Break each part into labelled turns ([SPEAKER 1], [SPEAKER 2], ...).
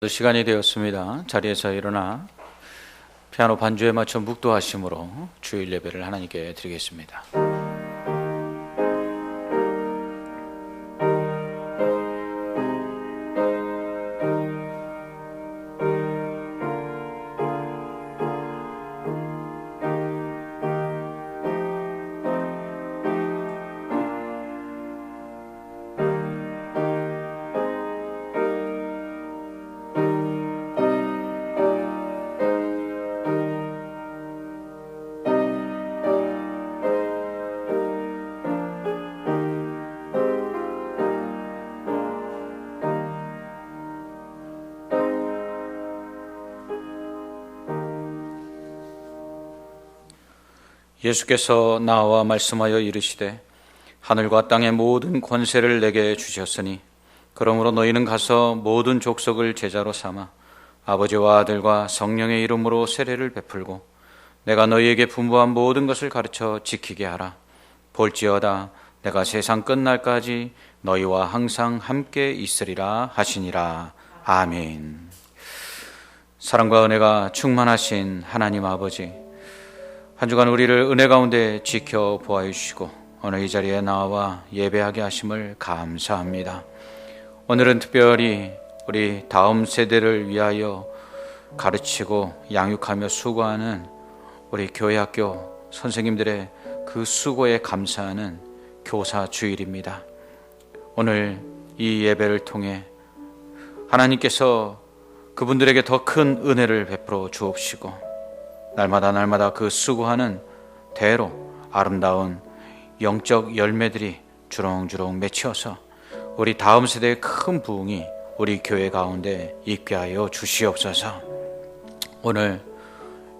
[SPEAKER 1] 시간이 되었습니다. 자리에서 일어나 피아노 반주에 맞춰 묵도하심으로 주일 예배를 하나님께 드리겠습니다. 예수께서 나와 말씀하여 이르시되 하늘과 땅의 모든 권세를 내게 주셨으니 그러므로 너희는 가서 모든 족속을 제자로 삼아 아버지와 아들과 성령의 이름으로 세례를 베풀고 내가 너희에게 분부한 모든 것을 가르쳐 지키게 하라. 볼지어다 내가 세상 끝날까지 너희와 항상 함께 있으리라 하시니라. 아멘. 사랑과 은혜가 충만하신 하나님 아버지, 한 주간 우리를 은혜 가운데 지켜보아 주시고 오늘 이 자리에 나와 예배하게 하심을 감사합니다. 오늘은 특별히 우리 다음 세대를 위하여 가르치고 양육하며 수고하는 우리 교회학교 선생님들의 그 수고에 감사하는 교사 주일입니다. 오늘 이 예배를 통해 하나님께서 그분들에게 더 큰 은혜를 베풀어 주옵시고 날마다 그 수고하는 대로 아름다운 영적 열매들이 주렁주렁 맺혀서 우리 다음 세대의 큰 부흥이 우리 교회 가운데 있게 하여 주시옵소서. 오늘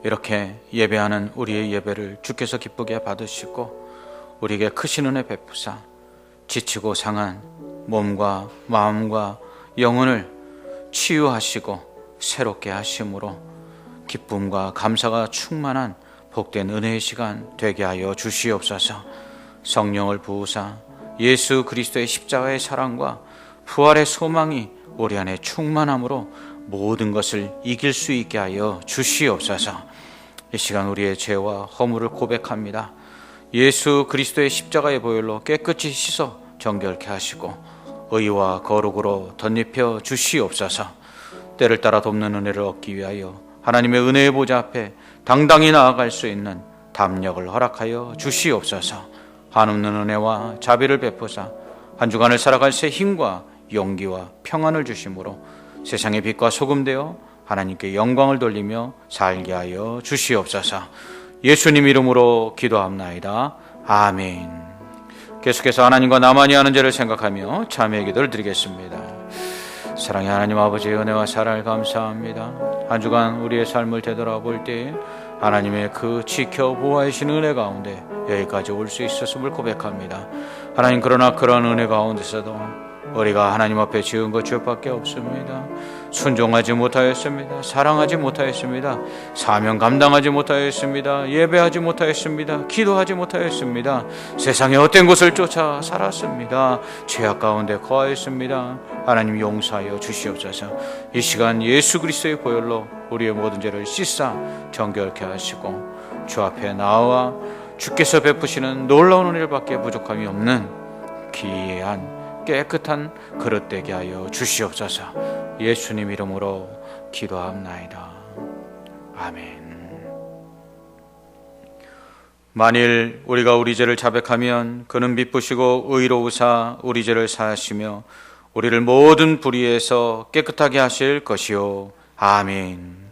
[SPEAKER 1] 이렇게 예배하는 우리의 예배를 주께서 기쁘게 받으시고 우리에게 크신 은혜 베푸사 지치고 상한 몸과 마음과 영혼을 치유하시고 새롭게 하심으로 기쁨과 감사가 충만한 복된 은혜의 시간 되게 하여 주시옵소서. 성령을 부으사 예수 그리스도의 십자가의 사랑과 부활의 소망이 우리 안에 충만함으로 모든 것을 이길 수 있게 하여 주시옵소서. 이 시간 우리의 죄와 허물을 고백합니다. 예수 그리스도의 십자가의 보혈로 깨끗이 씻어 정결케 하시고 의와 거룩으로 덧입혀 주시옵소서. 때를 따라 돕는 은혜를 얻기 위하여 하나님의 은혜의 보좌 앞에 당당히 나아갈 수 있는 담력을 허락하여 주시옵소서. 한없는 은혜와 자비를 베푸사 한 주간을 살아갈 새 힘과 용기와 평안을 주심으로 세상의 빛과 소금 되어 하나님께 영광을 돌리며 살게 하여 주시옵소서. 예수님 이름으로 기도합나이다. 아멘. 계속해서 하나님과 나만이 하는 죄를 생각하며 참회의 기도를 드리겠습니다. 사랑의 하나님 아버지의 은혜와 사랑을 감사합니다. 한 주간 우리의 삶을 되돌아볼 때 하나님의 그 지켜보아주신 은혜 가운데 여기까지 올 수 있었음을 고백합니다. 하나님, 그러나 그런 은혜 가운데서도 우리가 하나님 앞에 지은 것 죄밖에 없습니다. 순종하지 못하였습니다. 사랑하지 못하였습니다. 사명 감당하지 못하였습니다. 예배하지 못하였습니다. 기도하지 못하였습니다. 세상의 헛된 곳을 쫓아 살았습니다. 죄악 가운데 거하였습니다. 하나님 용서하여 주시옵소서. 이 시간 예수 그리스도의 보혈로 우리의 모든 죄를 씻사 정결케 하시고 주 앞에 나와 주께서 베푸시는 놀라운 은혜를 받기에 부족함이 없는 귀한 깨끗한 그릇 되게 하여 주시옵소서. 예수님 이름으로 기도합나이다. 아멘. 만일 우리가 우리 죄를 자백하면 그는 미쁘시고 의로우사 우리 죄를 사하시며 우리를 모든 불의에서 깨끗하게 하실 것이요. 아멘.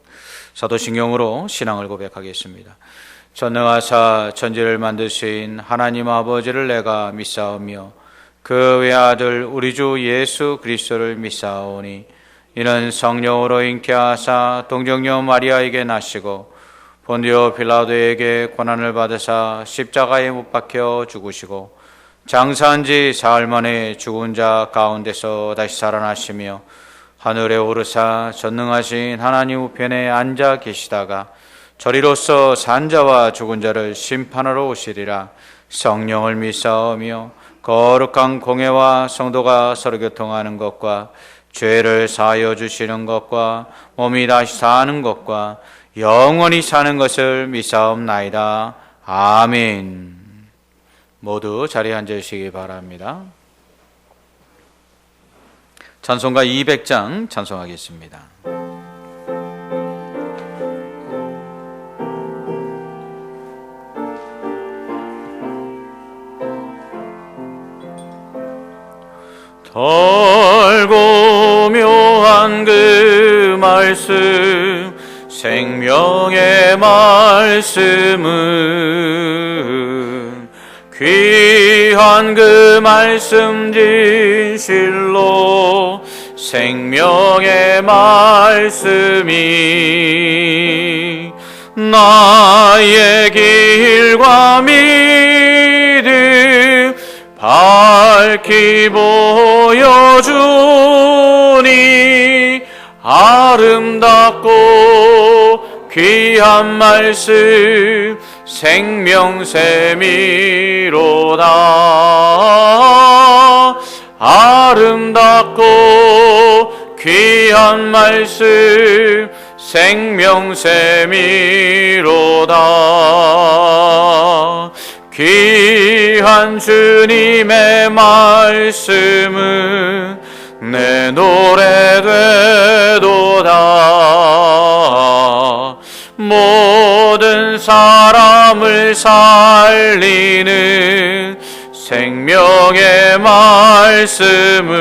[SPEAKER 1] 사도신경으로 신앙을 고백하겠습니다. 전능하사 천지를 만드신 하나님 아버지를 내가 믿사오며 그 외아들 우리 주 예수 그리스도를 믿사오니 이는 성령으로 잉태하사 동정녀 마리아에게 나시고 본디오 빌라도에게 고난을 받으사 십자가에 못 박혀 죽으시고 장사한 지 사흘 만에 죽은 자 가운데서 다시 살아나시며 하늘에 오르사 전능하신 하나님 우편에 앉아 계시다가 저리로서 산 자와 죽은 자를 심판하러 오시리라. 성령을 믿사오며 거룩한 공회와 성도가 서로 교통하는 것과 죄를 사하여 주시는 것과 몸이 다시 사는 것과 영원히 사는 것을 믿사옵나이다. 아멘. 모두 자리에 앉으시기 바랍니다. 찬송가 200장 찬송하겠습니다. 달고 묘한 그 말씀, 생명의 말씀은 귀한 그 말씀 진실로 생명의 말씀이 나의 길과 믿음 밝히 보여주니 아름답고 귀한 말씀 생명샘이로다. 아름답고 귀한 말씀 생명샘이로다. 귀한 주님의 말씀은 내 노래 되도다. 모든 사람을 살리는 생명의 말씀을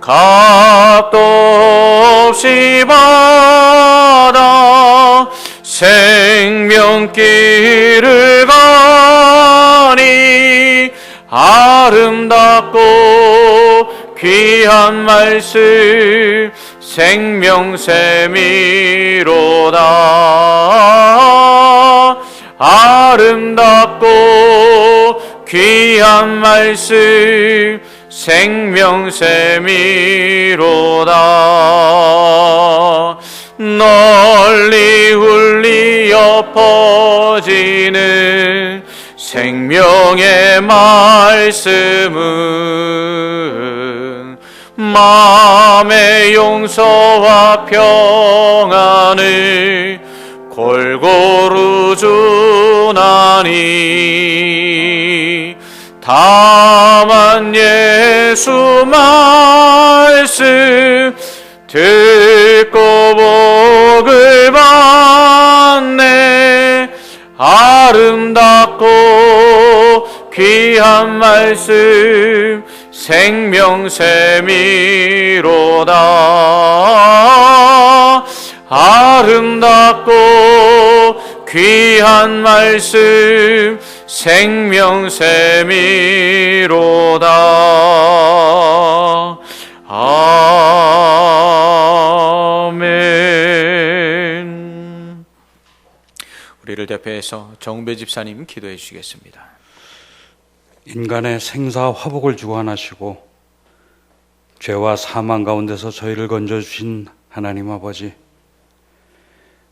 [SPEAKER 1] 값도 없이 받아 생명길을 가니 아름답고 귀한 말씀 생명샘이로다. 아름답고 귀한 말씀 생명샘이로다. 널리 울리어 퍼지는 생명의 말씀은 마음의 용서와 평안을 골고루 주나니 다만 예수 말씀 듣고 복을 받네. 아름답고 귀한 말씀 생명샘이로다. 아름답고 귀한 말씀 생명샘이로다. 아멘. 우리를 대표해서 정배 집사님 기도해 주시겠습니다.
[SPEAKER 2] 인간의 생사 화복을 주관하시고 죄와 사망 가운데서 저희를 건져주신 하나님 아버지,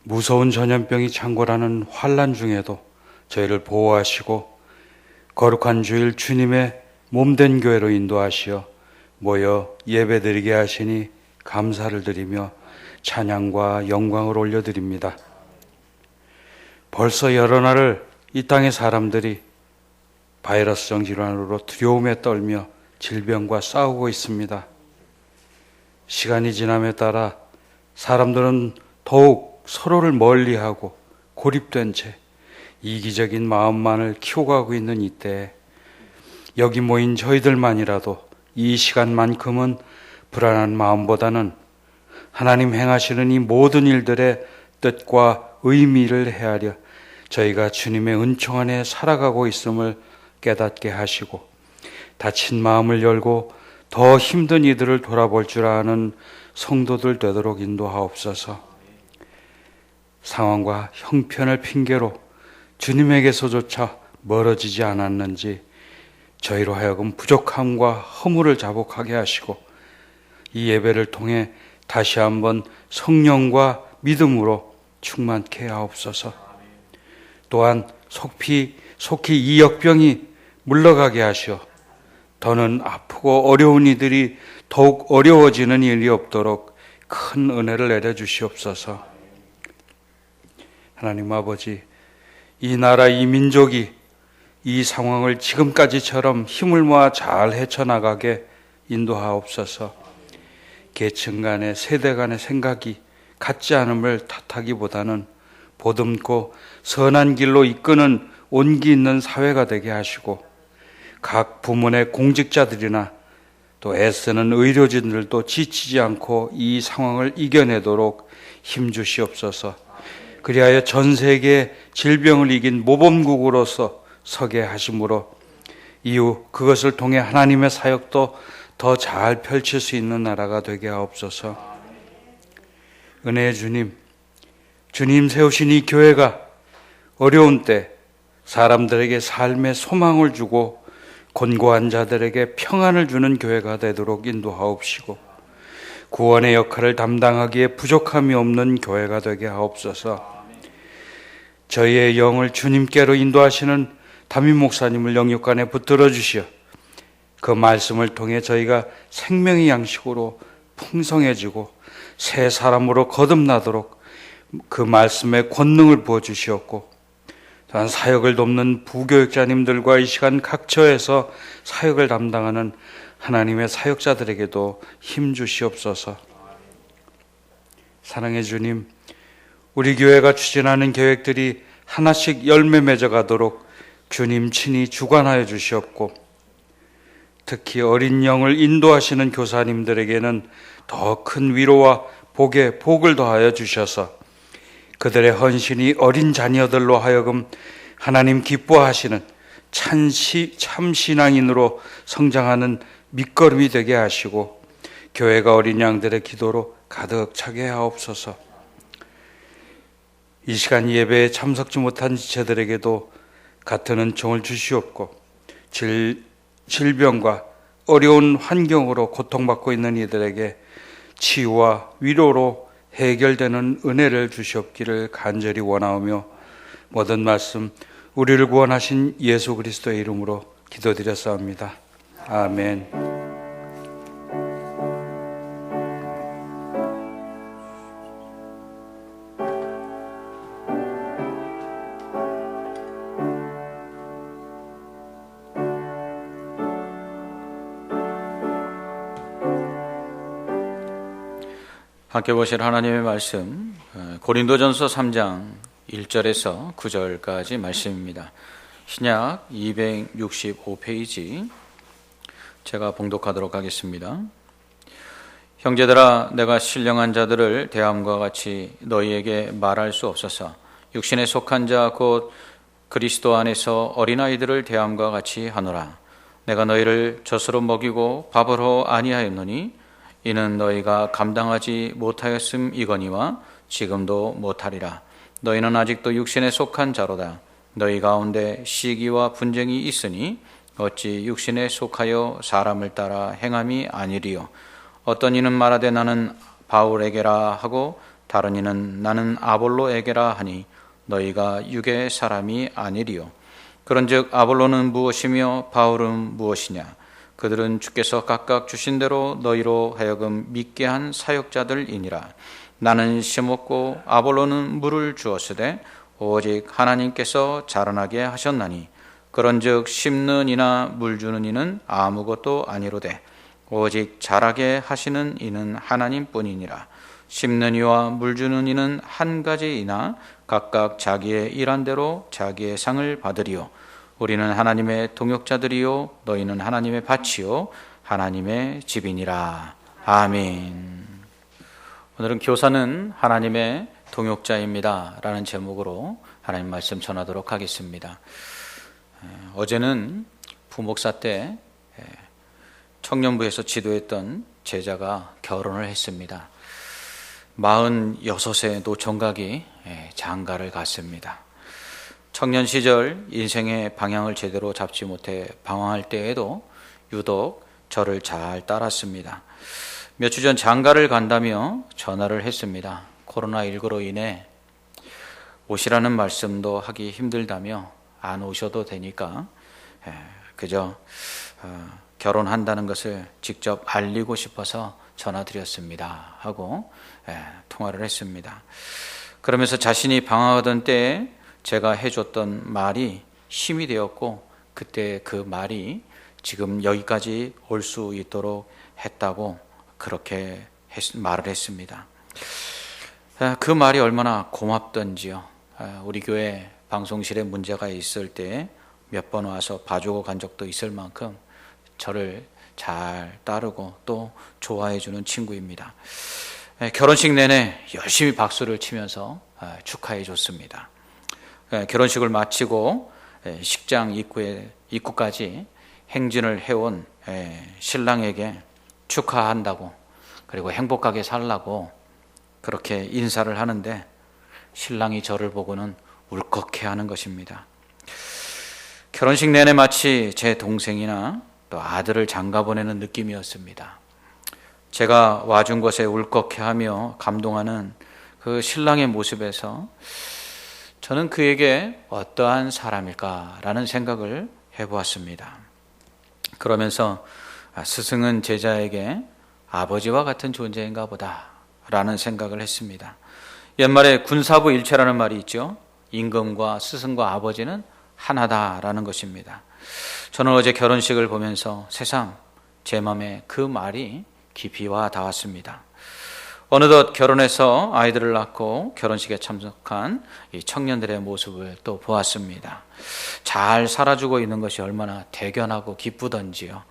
[SPEAKER 2] 무서운 전염병이 창궐하는 환난 중에도 저희를 보호하시고 거룩한 주일 주님의 몸된 교회로 인도하시어 모여 예배드리게 하시니 감사를 드리며 찬양과 영광을 올려드립니다. 벌써 여러 날을 이 땅의 사람들이 바이러스성 질환으로 두려움에 떨며 질병과 싸우고 있습니다. 시간이 지남에 따라 사람들은 더욱 서로를 멀리하고 고립된 채 이기적인 마음만을 키워가고 있는 이때에 여기 모인 저희들만이라도 이 시간만큼은 불안한 마음보다는 하나님 행하시는 이 모든 일들의 뜻과 의미를 헤아려 저희가 주님의 은총 안에 살아가고 있음을 깨닫게 하시고 다친 마음을 열고 더 힘든 이들을 돌아볼 줄 아는 성도들 되도록 인도하옵소서. 상황과 형편을 핑계로 주님에게서조차 멀어지지 않았는지 저희로 하여금 부족함과 허물을 자복하게 하시고 이 예배를 통해 다시 한번 성령과 믿음으로 충만케 하옵소서. 또한 속히 이 역병이 물러가게 하시어 더는 아프고 어려운 이들이 더욱 어려워지는 일이 없도록 큰 은혜를 내려주시옵소서. 하나님 아버지, 이 나라, 이 민족이 이 상황을 지금까지처럼 힘을 모아 잘 헤쳐나가게 인도하옵소서. 계층 간의, 세대 간의 생각이 같지 않음을 탓하기보다는 보듬고 선한 길로 이끄는 온기 있는 사회가 되게 하시고, 각 부문의 공직자들이나 또 애쓰는 의료진들도 지치지 않고 이 상황을 이겨내도록 힘주시옵소서. 그리하여 전 세계 질병을 이긴 모범국으로서 서게 하심으로 이후 그것을 통해 하나님의 사역도 더 잘 펼칠 수 있는 나라가 되게 하옵소서. 은혜의 주님, 주님 세우신 이 교회가 어려운 때 사람들에게 삶의 소망을 주고 곤고한 자들에게 평안을 주는 교회가 되도록 인도하옵시고, 구원의 역할을 담당하기에 부족함이 없는 교회가 되게 하옵소서. 저희의 영을 주님께로 인도하시는 담임 목사님을 영육간에 붙들어 주시어 그 말씀을 통해 저희가 생명의 양식으로 풍성해지고 새 사람으로 거듭나도록 그 말씀의 권능을 부어주시옵고, 또한 사역을 돕는 부교육자님들과 이 시간 각처에서 사역을 담당하는 하나님의 사역자들에게도 힘 주시옵소서. 사랑의 주님, 우리 교회가 추진하는 계획들이 하나씩 열매 맺어가도록 주님 친히 주관하여 주시옵고, 특히 어린 영을 인도하시는 교사님들에게는 더 큰 위로와 복을 더하여 주셔서 그들의 헌신이 어린 자녀들로 하여금 하나님 기뻐하시는 참 신앙인으로 성장하는 밑거름이 되게 하시고, 교회가 어린 양들의 기도로 가득 차게 하옵소서. 이 시간 예배에 참석지 못한 지체들에게도 같은 은총을 주시옵고, 질병과 어려운 환경으로 고통받고 있는 이들에게 치유와 위로로 해결되는 은혜를 주시옵기를 간절히 원하오며, 모든 말씀 우리를 구원하신 예수 그리스도의 이름으로 기도드렸사옵니다. 아멘.
[SPEAKER 1] 함께 보실 하나님의 말씀, 고린도전서 3장 1절에서 9절까지 말씀입니다. 신약 265페이지 제가 봉독하도록 하겠습니다. 형제들아, 내가 신령한 자들을 대함과 같이 너희에게 말할 수 없어서 육신에 속한 자 곧 그리스도 안에서 어린아이들을 대함과 같이 하노라. 내가 너희를 젖으로 먹이고 밥으로 아니하였노니 이는 너희가 감당하지 못하였음이거니와 지금도 못하리라. 너희는 아직도 육신에 속한 자로다. 너희 가운데 시기와 분쟁이 있으니 어찌 육신에 속하여 사람을 따라 행함이 아니리요. 어떤 이는 말하되 나는 바울에게라 하고 다른 이는 나는 아볼로에게라 하니 너희가 육의 사람이 아니리요. 그런즉 아볼로는 무엇이며 바울은 무엇이냐? 그들은 주께서 각각 주신 대로 너희로 하여금 믿게 한 사역자들이니라. 나는 심었고 아볼로는 물을 주었으되 오직 하나님께서 자라나게 하셨나니, 그런즉 심는 이나 물 주는 이는 아무것도 아니로되 오직 자라게 하시는 이는 하나님뿐이니라. 심는 이와 물 주는 이는 한 가지이나 각각 자기의 일한 대로 자기의 상을 받으리요. 우리는 하나님의 동역자들이요 너희는 하나님의 밭이요 하나님의 집이니라. 아멘. 오늘은 교사는 하나님의 동역자입니다 라는 제목으로 하나님 말씀 전하도록 하겠습니다. 어제는 부목사 때 청년부에서 지도했던 제자가 결혼을 했습니다. 46세 노총각이 장가를 갔습니다. 청년 시절 인생의 방향을 제대로 잡지 못해 방황할 때에도 유독 저를 잘 따랐습니다. 몇 주 전 장가를 간다며 전화를 했습니다. 코로나19로 인해 오시라는 말씀도 하기 힘들다며 안 오셔도 되니까 그저 결혼한다는 것을 직접 알리고 싶어서 전화드렸습니다 하고 통화를 했습니다. 그러면서 자신이 방황하던 때에 제가 해줬던 말이 힘이 되었고, 그때 그 말이 지금 여기까지 올 수 있도록 했다고 그렇게 말을 했습니다. 그 말이 얼마나 고맙던지요. 우리 교회 방송실에 문제가 있을 때 몇 번 와서 봐주고 간 적도 있을 만큼 저를 잘 따르고 또 좋아해 주는 친구입니다. 결혼식 내내 열심히 박수를 치면서 축하해 줬습니다. 결혼식을 마치고 식장 입구까지 행진을 해온 신랑에게 축하한다고, 그리고 행복하게 살라고 그렇게 인사를 하는데, 신랑이 저를 보고는 울컥해하는 것입니다. 결혼식 내내 마치 제 동생이나 또 아들을 장가보내는 느낌이었습니다. 제가 와준 것에 울컥해하며 감동하는 그 신랑의 모습에서 저는 그에게 어떠한 사람일까라는 생각을 해보았습니다. 그러면서 스승은 제자에게 아버지와 같은 존재인가 보다 라는 생각을 했습니다. 옛말에 군사부 일체라는 말이 있죠. 임금과 스승과 아버지는 하나다라는 것입니다. 저는 어제 결혼식을 보면서 새삼 제 마음에 그 말이 깊이 와 닿았습니다. 어느덧 결혼해서 아이들을 낳고 결혼식에 참석한 이 청년들의 모습을 또 보았습니다. 잘 살아주고 있는 것이 얼마나 대견하고 기쁘던지요.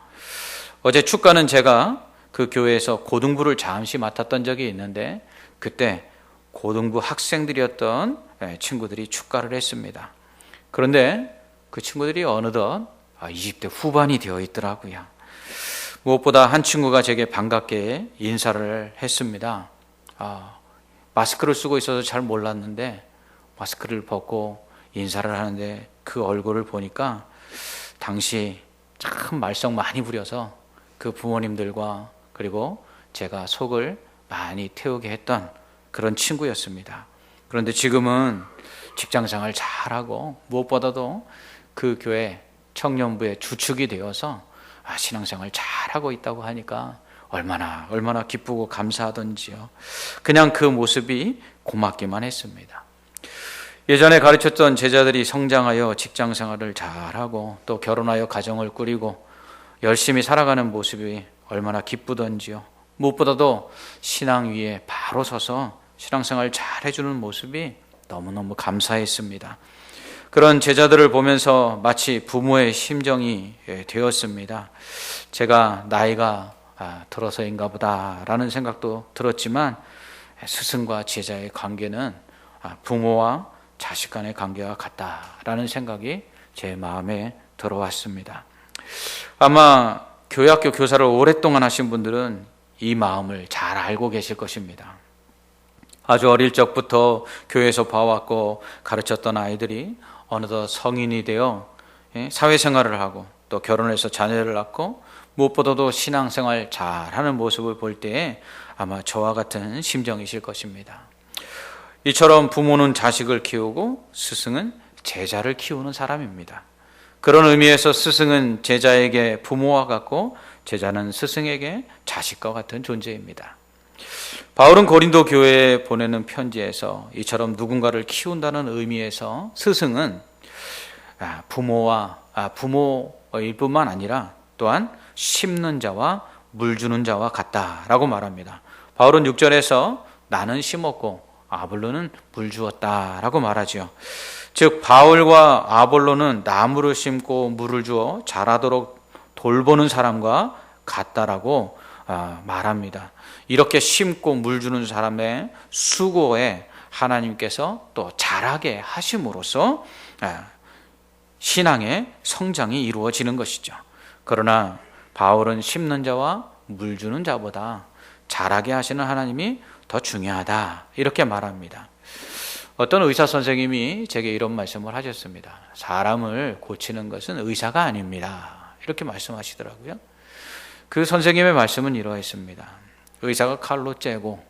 [SPEAKER 1] 어제 축가는 제가 그 교회에서 고등부를 잠시 맡았던 적이 있는데, 그때 고등부 학생들이었던 친구들이 축가를 했습니다. 그런데 그 친구들이 어느덧 20대 후반이 되어 있더라고요. 무엇보다 한 친구가 제게 반갑게 인사를 했습니다. 마스크를 쓰고 있어서 잘 몰랐는데 마스크를 벗고 인사를 하는데 그 얼굴을 보니까 당시 참 말썽 많이 부려서 그 부모님들과 그리고 제가 속을 많이 태우게 했던 그런 친구였습니다. 그런데 지금은 직장생활 잘하고 무엇보다도 그 교회 청년부의 주축이 되어서 신앙생활 잘하고 있다고 하니까 얼마나 기쁘고 감사하던지요. 그냥 그 모습이 고맙기만 했습니다. 예전에 가르쳤던 제자들이 성장하여 직장생활을 잘하고 또 결혼하여 가정을 꾸리고 열심히 살아가는 모습이 얼마나 기쁘던지요. 무엇보다도 신앙 위에 바로 서서 신앙생활 잘 해주는 모습이 너무너무 감사했습니다. 그런 제자들을 보면서 마치 부모의 심정이 되었습니다. 제가 나이가 들어서인가 보다라는 생각도 들었지만, 스승과 제자의 관계는 부모와 자식 간의 관계와 같다라는 생각이 제 마음에 들어왔습니다. 아마 교회학교 교사를 오랫동안 하신 분들은 이 마음을 잘 알고 계실 것입니다. 아주 어릴 적부터 교회에서 봐왔고 가르쳤던 아이들이 어느덧 성인이 되어 사회생활을 하고 또 결혼해서 자녀를 낳고 무엇보다도 신앙생활 잘하는 모습을 볼 때에 아마 저와 같은 심정이실 것입니다. 이처럼 부모는 자식을 키우고 스승은 제자를 키우는 사람입니다. 그런 의미에서 스승은 제자에게 부모와 같고 제자는 스승에게 자식과 같은 존재입니다. 바울은 고린도 교회에 보내는 편지에서 이처럼 누군가를 키운다는 의미에서 스승은 부모일 뿐만 아니라 또한 심는 자와 물 주는 자와 같다라고 말합니다. 바울은 6절에서 나는 심었고 아볼로는 물 주었다라고 말하죠. 즉 바울과 아볼로는 나무를 심고 물을 주어 자라도록 돌보는 사람과 같다라고 말합니다. 이렇게 심고 물 주는 사람의 수고에 하나님께서 또 자라게 하심으로써 신앙의 성장이 이루어지는 것이죠. 그러나 바울은 심는 자와 물 주는 자보다 자라게 하시는 하나님이 더 중요하다 이렇게 말합니다. 어떤 의사 선생님이 제게 이런 말씀을 하셨습니다. 사람을 고치는 것은 의사가 아닙니다. 이렇게 말씀하시더라고요. 그 선생님의 말씀은 이러했습니다. 의사가 칼로 째고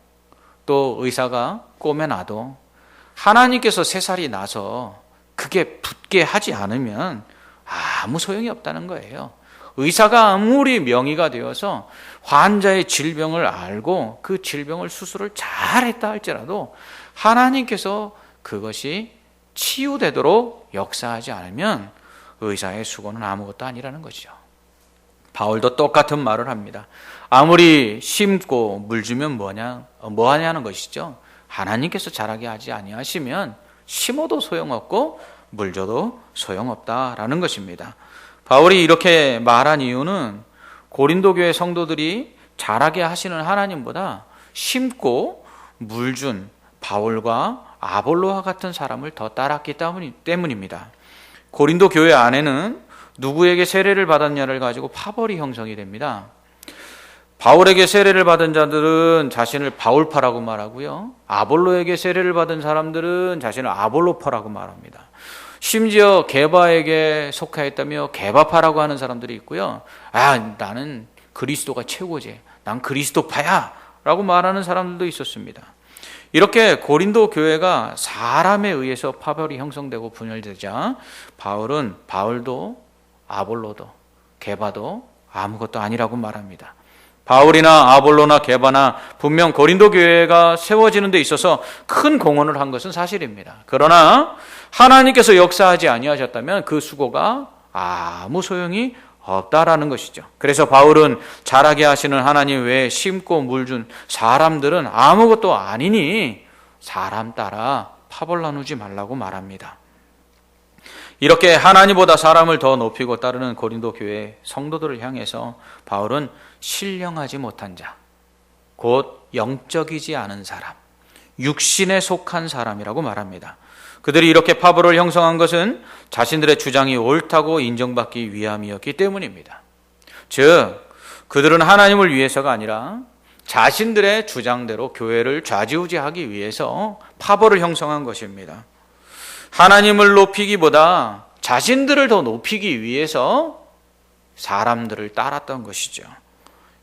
[SPEAKER 1] 또 의사가 꼬매놔도 하나님께서 새살이 나서 그게 붙게 하지 않으면 아무 소용이 없다는 거예요. 의사가 아무리 명의가 되어서 환자의 질병을 알고 그 질병을 수술을 잘했다 할지라도 하나님께서 그것이 치유되도록 역사하지 않으면 의사의 수고는 아무것도 아니라는 것이죠. 바울도 똑같은 말을 합니다. 아무리 심고 물 주면 뭐 하냐는 것이죠. 하나님께서 자라게 하지 아니하시면 심어도 소용없고 물 줘도 소용없다라는 것입니다. 바울이 이렇게 말한 이유는 고린도 교회 성도들이 자라게 하시는 하나님보다 심고 물 준 바울과 아볼로와 같은 사람을 더 따랐기 때문입니다. 고린도 교회 안에는 누구에게 세례를 받았냐를 가지고 파벌이 형성이 됩니다. 바울에게 세례를 받은 자들은 자신을 바울파라고 말하고요. 아볼로에게 세례를 받은 사람들은 자신을 아볼로파라고 말합니다. 심지어 게바에게 속하였다며 게바파라고 하는 사람들이 있고요. 나는 그리스도가 최고지. 난 그리스도파야 라고 말하는 사람들도 있었습니다. 이렇게 고린도 교회가 사람에 의해서 파벌이 형성되고 분열되자 바울은 바울도 아볼로도 게바도 아무것도 아니라고 말합니다. 바울이나 아볼로나 게바나 분명 고린도 교회가 세워지는 데 있어서 큰 공헌을 한 것은 사실입니다. 그러나 하나님께서 역사하지 아니하셨다면 그 수고가 아무 소용이 없다라는 것이죠. 그래서 바울은 자라게 하시는 하나님 외에 심고 물 준 사람들은 아무것도 아니니 사람 따라 파벌 나누지 말라고 말합니다. 이렇게 하나님보다 사람을 더 높이고 따르는 고린도 교회 성도들을 향해서 바울은 신령하지 못한 자, 곧 영적이지 않은 사람, 육신에 속한 사람이라고 말합니다. 그들이 이렇게 파벌을 형성한 것은 자신들의 주장이 옳다고 인정받기 위함이었기 때문입니다. 즉, 그들은 하나님을 위해서가 아니라 자신들의 주장대로 교회를 좌지우지하기 위해서 파벌을 형성한 것입니다. 하나님을 높이기보다 자신들을 더 높이기 위해서 사람들을 따랐던 것이죠.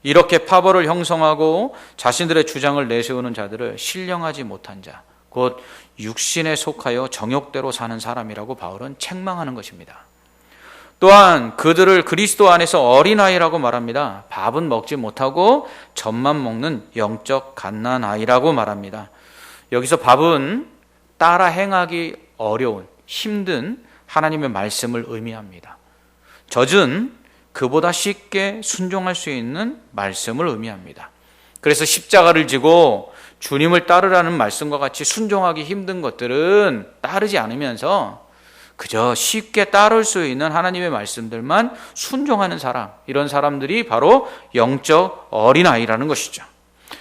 [SPEAKER 1] 이렇게 파벌을 형성하고 자신들의 주장을 내세우는 자들을 신령하지 못한 자, 곧 육신에 속하여 정욕대로 사는 사람이라고 바울은 책망하는 것입니다. 또한 그들을 그리스도 안에서 어린아이라고 말합니다. 밥은 먹지 못하고 젖만 먹는 영적 갓난아이라고 말합니다. 여기서 밥은 따라 행하기 어려운, 힘든 하나님의 말씀을 의미합니다. 젖은 그보다 쉽게 순종할 수 있는 말씀을 의미합니다. 그래서 십자가를 지고 주님을 따르라는 말씀과 같이 순종하기 힘든 것들은 따르지 않으면서 그저 쉽게 따를 수 있는 하나님의 말씀들만 순종하는 사람, 이런 사람들이 바로 영적 어린아이라는 것이죠.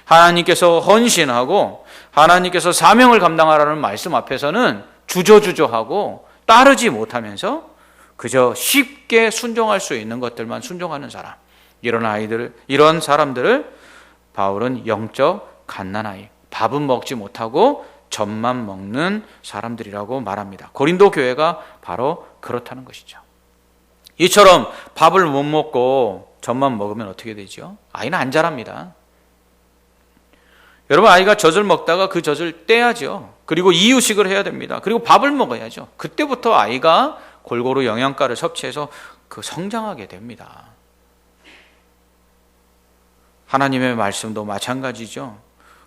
[SPEAKER 1] 하나님께서 헌신하고 하나님께서 사명을 감당하라는 말씀 앞에서는 주저주저하고 따르지 못하면서 그저 쉽게 순종할 수 있는 것들만 순종하는 사람, 이런 사람들을 바울은 영적 갓난아이, 밥은 먹지 못하고 젖만 먹는 사람들이라고 말합니다. 고린도 교회가 바로 그렇다는 것이죠. 이처럼 밥을 못 먹고 젖만 먹으면 어떻게 되죠? 아이는 안 자랍니다. 여러분, 아이가 젖을 먹다가 그 젖을 떼야죠. 그리고 이유식을 해야 됩니다. 그리고 밥을 먹어야죠. 그때부터 아이가 골고루 영양가를 섭취해서 성장하게 됩니다. 하나님의 말씀도 마찬가지죠.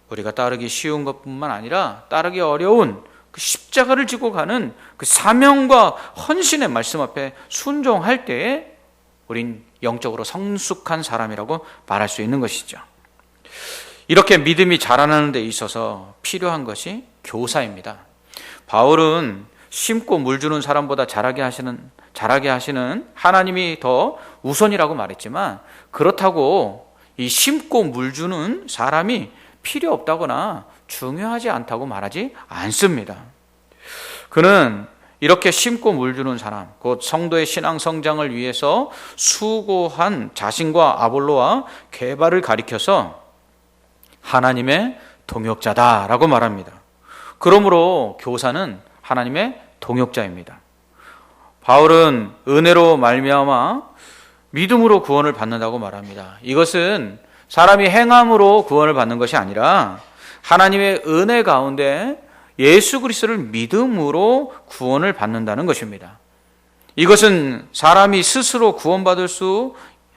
[SPEAKER 1] 우리가 따르기 쉬운 것뿐만 아니라 따르기 어려운 그 십자가를 지고 가는 그 사명과 헌신의 말씀 앞에 순종할 때에 우린 영적으로 성숙한 사람이라고 말할 수 있는 것이죠. 이렇게 믿음이 자라나는 데 있어서 필요한 것이 교사입니다. 바울은 심고 물 주는 사람보다 자라게 하시는 하나님이 더 우선이라고 말했지만, 그렇다고 이 심고 물 주는 사람이 필요 없다거나 중요하지 않다고 말하지 않습니다. 그는 이렇게 심고 물 주는 사람, 곧 성도의 신앙 성장을 위해서 수고한 자신과 아볼로와 게바를 가리켜서 하나님의 동역자다라고 말합니다. 그러므로 교사는 하나님의 동역자입니다. 바울은 은혜로 말미암아 믿음으로 구원을 받는다고 말합니다. 이것은 사람이 행함으로 구원을 받는 것이 아니라 하나님의 은혜 가운데 예수 그리스도를 믿음으로 구원을 받는다는 것입니다. 이것은 사람이 스스로 구원받을 수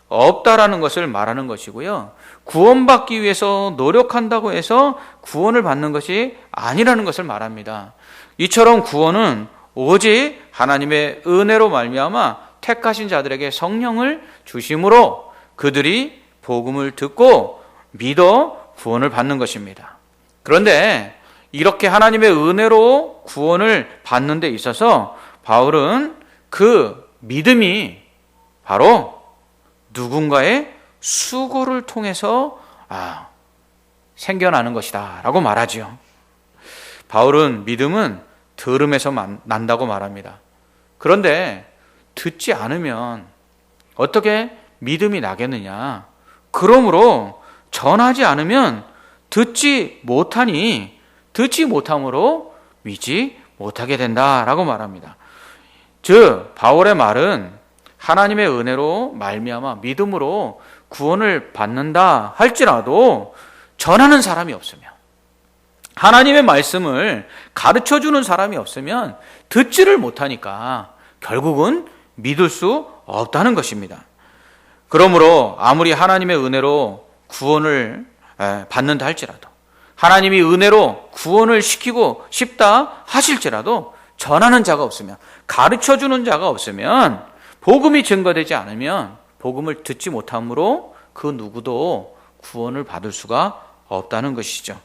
[SPEAKER 1] 없다라는 것을 말하는 것이고요. 구원받기 위해서 노력한다고 해서 구원을 받는 것이 아니라는 것을 말합니다. 이처럼 구원은 오직 하나님의 은혜로 말미암아 택하신 자들에게 성령을 주심으로 그들이 복음을 듣고 믿어 구원을 받는 것입니다. 그런데 이렇게 하나님의 은혜로 구원을 받는 데 있어서 바울은 그 믿음이 바로 누군가의 수고를 통해서 생겨나는 것이다 라고 말하지요. 바울은 믿음은 들음에서 난다고 말합니다. 그런데 듣지 않으면 어떻게 믿음이 나겠느냐? 그러므로 전하지 않으면 듣지 못하니 듣지 못함으로 믿지 못하게 된다라고 말합니다. 즉 바울의 말은 하나님의 은혜로 말미암아 믿음으로 구원을 받는다 할지라도 전하는 사람이 없으면, 하나님의 말씀을 가르쳐주는 사람이 없으면 듣지를 못하니까 결국은 믿을 수 없다는 것입니다. 그러므로 아무리 하나님의 은혜로 구원을 받는다 할지라도, 하나님이 은혜로 구원을 시키고 싶다 하실지라도 전하는 자가 없으면, 가르쳐주는 자가 없으면, 복음이 증거되지 않으면 복음을 듣지 못함으로 그 누구도 구원을 받을 수가 없다는 것이죠.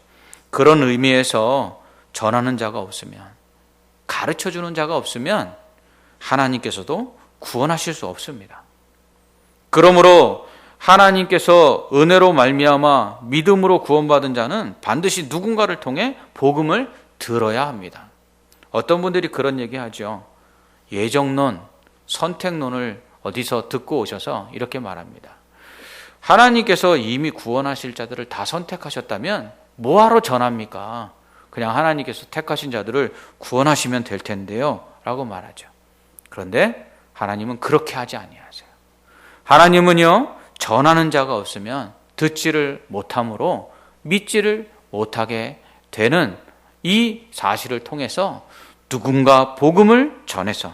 [SPEAKER 1] 그런 의미에서 전하는 자가 없으면, 가르쳐주는 자가 없으면 하나님께서도 구원하실 수 없습니다. 그러므로 하나님께서 은혜로 말미암아 믿음으로 구원받은 자는 반드시 누군가를 통해 복음을 들어야 합니다. 어떤 분들이 그런 얘기하죠. 예정론, 선택론을 어디서 듣고 오셔서 이렇게 말합니다. 하나님께서 이미 구원하실 자들을 다 선택하셨다면 뭐하러 전합니까? 그냥 하나님께서 택하신 자들을 구원하시면 될 텐데요 라고 말하죠. 그런데 하나님은 그렇게 하지 아니하세요. 하나님은요, 전하는 자가 없으면 듣지를 못함으로 믿지를 못하게 되는 이 사실을 통해서 누군가 복음을 전해서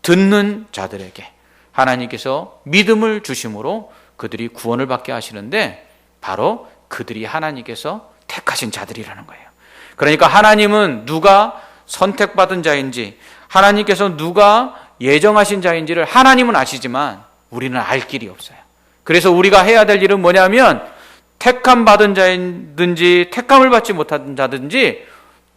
[SPEAKER 1] 듣는 자들에게 하나님께서 믿음을 주심으로 그들이 구원을 받게 하시는데, 바로 그들이 하나님께서 택하신 자들이라는 거예요. 그러니까 하나님은 누가 선택받은 자인지, 하나님께서 누가 예정하신 자인지를 하나님은 아시지만 우리는 알 길이 없어요. 그래서 우리가 해야 될 일은 뭐냐면, 택함 받은 자든지 택함을 받지 못한 자든지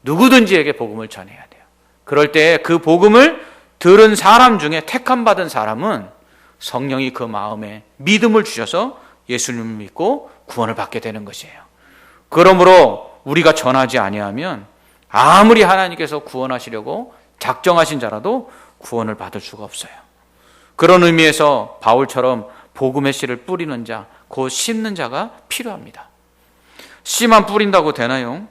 [SPEAKER 1] 누구든지에게 복음을 전해야 돼요. 그럴 때 그 복음을 들은 사람 중에 택함 받은 사람은 성령이 그 마음에 믿음을 주셔서 예수님을 믿고 구원을 받게 되는 것이에요. 그러므로 우리가 전하지 아니하면 아무리 하나님께서 구원하시려고 작정하신 자라도 구원을 받을 수가 없어요. 그런 의미에서 바울처럼 복음의 씨를 뿌리는 자, 곧 심는 자가 필요합니다. 씨만 뿌린다고 되나요?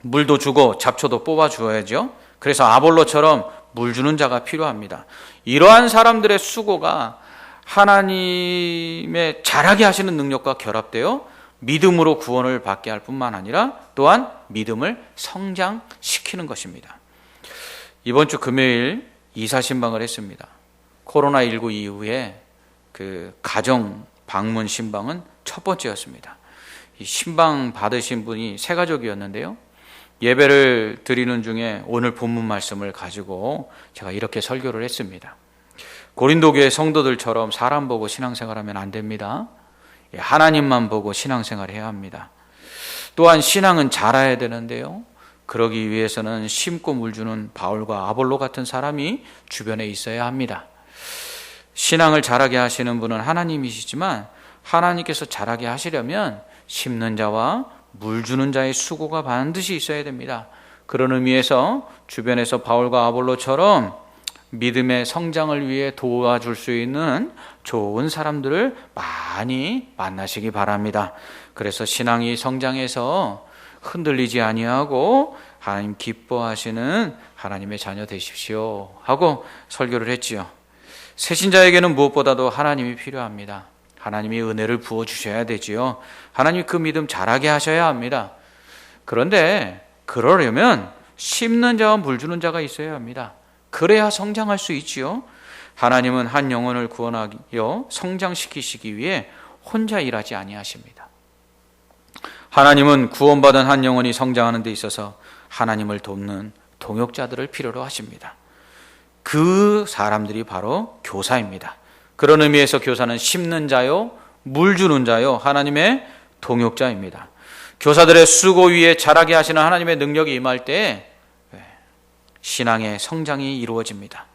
[SPEAKER 1] 물도 주고 잡초도 뽑아 주어야죠. 그래서 아볼로처럼 물 주는 자가 필요합니다. 이러한 사람들의 수고가 하나님의 자라게 하시는 능력과 결합되어 믿음으로 구원을 받게 할 뿐만 아니라 또한 믿음을 성장시키는 것입니다. 이번 주 금요일 이사 신방을 했습니다. 코로나19 이후에 그 가정 방문 신방은 첫 번째였습니다. 이 신방 받으신 분이 세 가족이었는데요. 예배를 드리는 중에 오늘 본문 말씀을 가지고 제가 이렇게 설교를 했습니다. 고린도 교회 성도들처럼 사람 보고 신앙생활하면 안 됩니다. 하나님만 보고 신앙생활해야 합니다. 또한 신앙은 자라야 되는데요. 그러기 위해서는 심고 물 주는 바울과 아볼로 같은 사람이 주변에 있어야 합니다. 신앙을 자라게 하시는 분은 하나님이시지만 하나님께서 자라게 하시려면 심는 자와 물 주는 자의 수고가 반드시 있어야 됩니다. 그런 의미에서 주변에서 바울과 아볼로처럼 믿음의 성장을 위해 도와줄 수 있는 좋은 사람들을 많이 만나시기 바랍니다. 그래서 신앙이 성장해서 흔들리지 아니하고 하나님 기뻐하시는 하나님의 자녀 되십시오 하고 설교를 했지요. 새신자에게는 무엇보다도 하나님이 필요합니다. 하나님이 은혜를 부어주셔야 되지요. 하나님이 그 믿음 자라게 하셔야 합니다. 그런데 그러려면 심는 자와 물 주는 자가 있어야 합니다. 그래야 성장할 수 있지요. 하나님은 한 영혼을 구원하여 성장시키시기 위해 혼자 일하지 아니하십니다. 하나님은 구원받은 한 영혼이 성장하는 데 있어서 하나님을 돕는 동역자들을 필요로 하십니다. 그 사람들이 바로 교사입니다. 그런 의미에서 교사는 심는 자요, 물 주는 자요, 하나님의 동역자입니다. 교사들의 수고 위에 자라게 하시는 하나님의 능력이 임할 때에 신앙의 성장이 이루어집니다.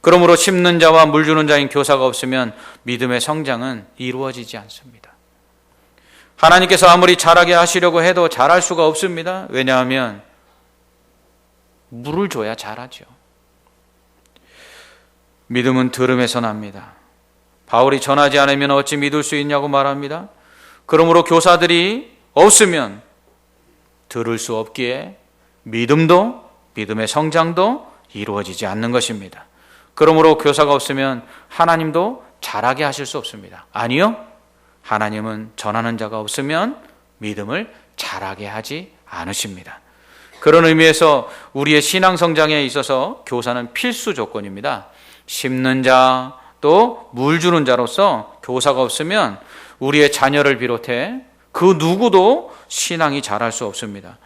[SPEAKER 1] 그러므로 심는 자와 물 주는 자인 교사가 없으면 믿음의 성장은 이루어지지 않습니다. 하나님께서 아무리 자라게 하시려고 해도 자랄 수가 없습니다. 왜냐하면 물을 줘야 자라죠. 믿음은 들음에서 납니다. 바울이 전하지 않으면 어찌 믿을 수 있냐고 말합니다. 그러므로 교사들이 없으면 들을 수 없기에 믿음의 성장도 이루어지지 않는 것입니다. 그러므로 교사가 없으면 하나님도 자라게 하실 수 없습니다. 아니요, 하나님은 전하는 자가 없으면 믿음을 자라게 하지 않으십니다. 그런 의미에서 우리의 신앙 성장에 있어서 교사는 필수 조건입니다. 심는 자, 또 물 주는 자로서 교사가 없으면 우리의 자녀를 비롯해 그 누구도 신앙이 자랄 수 없습니다.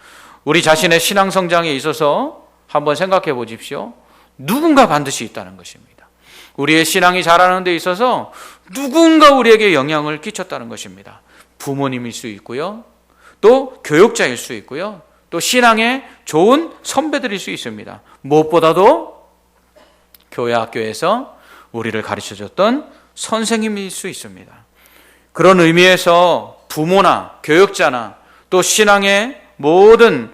[SPEAKER 1] 우리 자신의 신앙 성장에 있어서 한번 생각해 보십시오. 누군가 반드시 있다는 것입니다. 우리의 신앙이 자라는 데 있어서 누군가 우리에게 영향을 끼쳤다는 것입니다. 부모님일 수 있고요, 또 교육자일 수 있고요, 또 신앙의 좋은 선배들일 수 있습니다. 무엇보다도 교회 학교에서 우리를 가르쳐줬던 선생님일 수 있습니다. 그런 의미에서 부모나 교육자나 또 신앙의 모든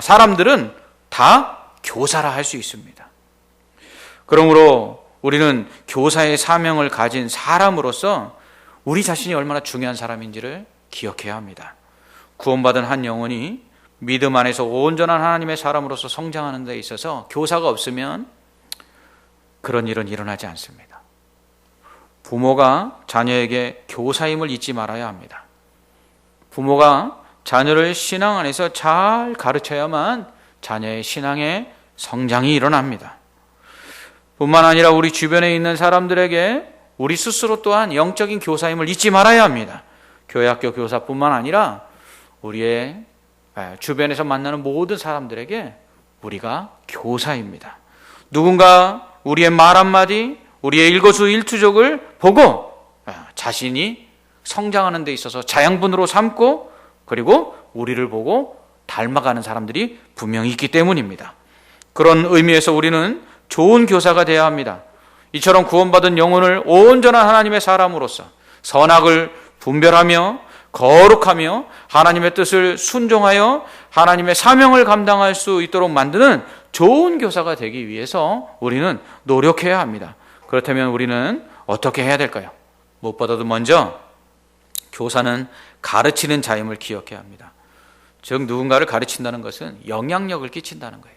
[SPEAKER 1] 사람들은 다 교사라 할 수 있습니다. 그러므로 우리는 교사의 사명을 가진 사람으로서 우리 자신이 얼마나 중요한 사람인지를 기억해야 합니다. 구원받은 한 영혼이 믿음 안에서 온전한 하나님의 사람으로서 성장하는 데 있어서 교사가 없으면 그런 일은 일어나지 않습니다. 부모가 자녀에게 교사임을 잊지 말아야 합니다. 부모가 자녀를 신앙 안에서 잘 가르쳐야만 자녀의 신앙의 성장이 일어납니다. 뿐만 아니라 우리 주변에 있는 사람들에게 우리 스스로 또한 영적인 교사임을 잊지 말아야 합니다. 교회 학교 교사뿐만 아니라 우리의 주변에서 만나는 모든 사람들에게 우리가 교사입니다. 누군가 우리의 말 한마디, 우리의 일거수일투족을 보고 자신이 성장하는 데 있어서 자양분으로 삼고 그리고 우리를 보고 닮아가는 사람들이 분명히 있기 때문입니다. 그런 의미에서 우리는 좋은 교사가 되어야 합니다. 이처럼 구원받은 영혼을 온전한 하나님의 사람으로서 선악을 분별하며 거룩하며 하나님의 뜻을 순종하여 하나님의 사명을 감당할 수 있도록 만드는 좋은 교사가 되기 위해서 우리는 노력해야 합니다. 그렇다면 우리는 어떻게 해야 될까요? 무엇보다도 먼저 교사는 가르치는 자임을 기억해야 합니다. 즉 누군가를 가르친다는 것은 영향력을 끼친다는 거예요.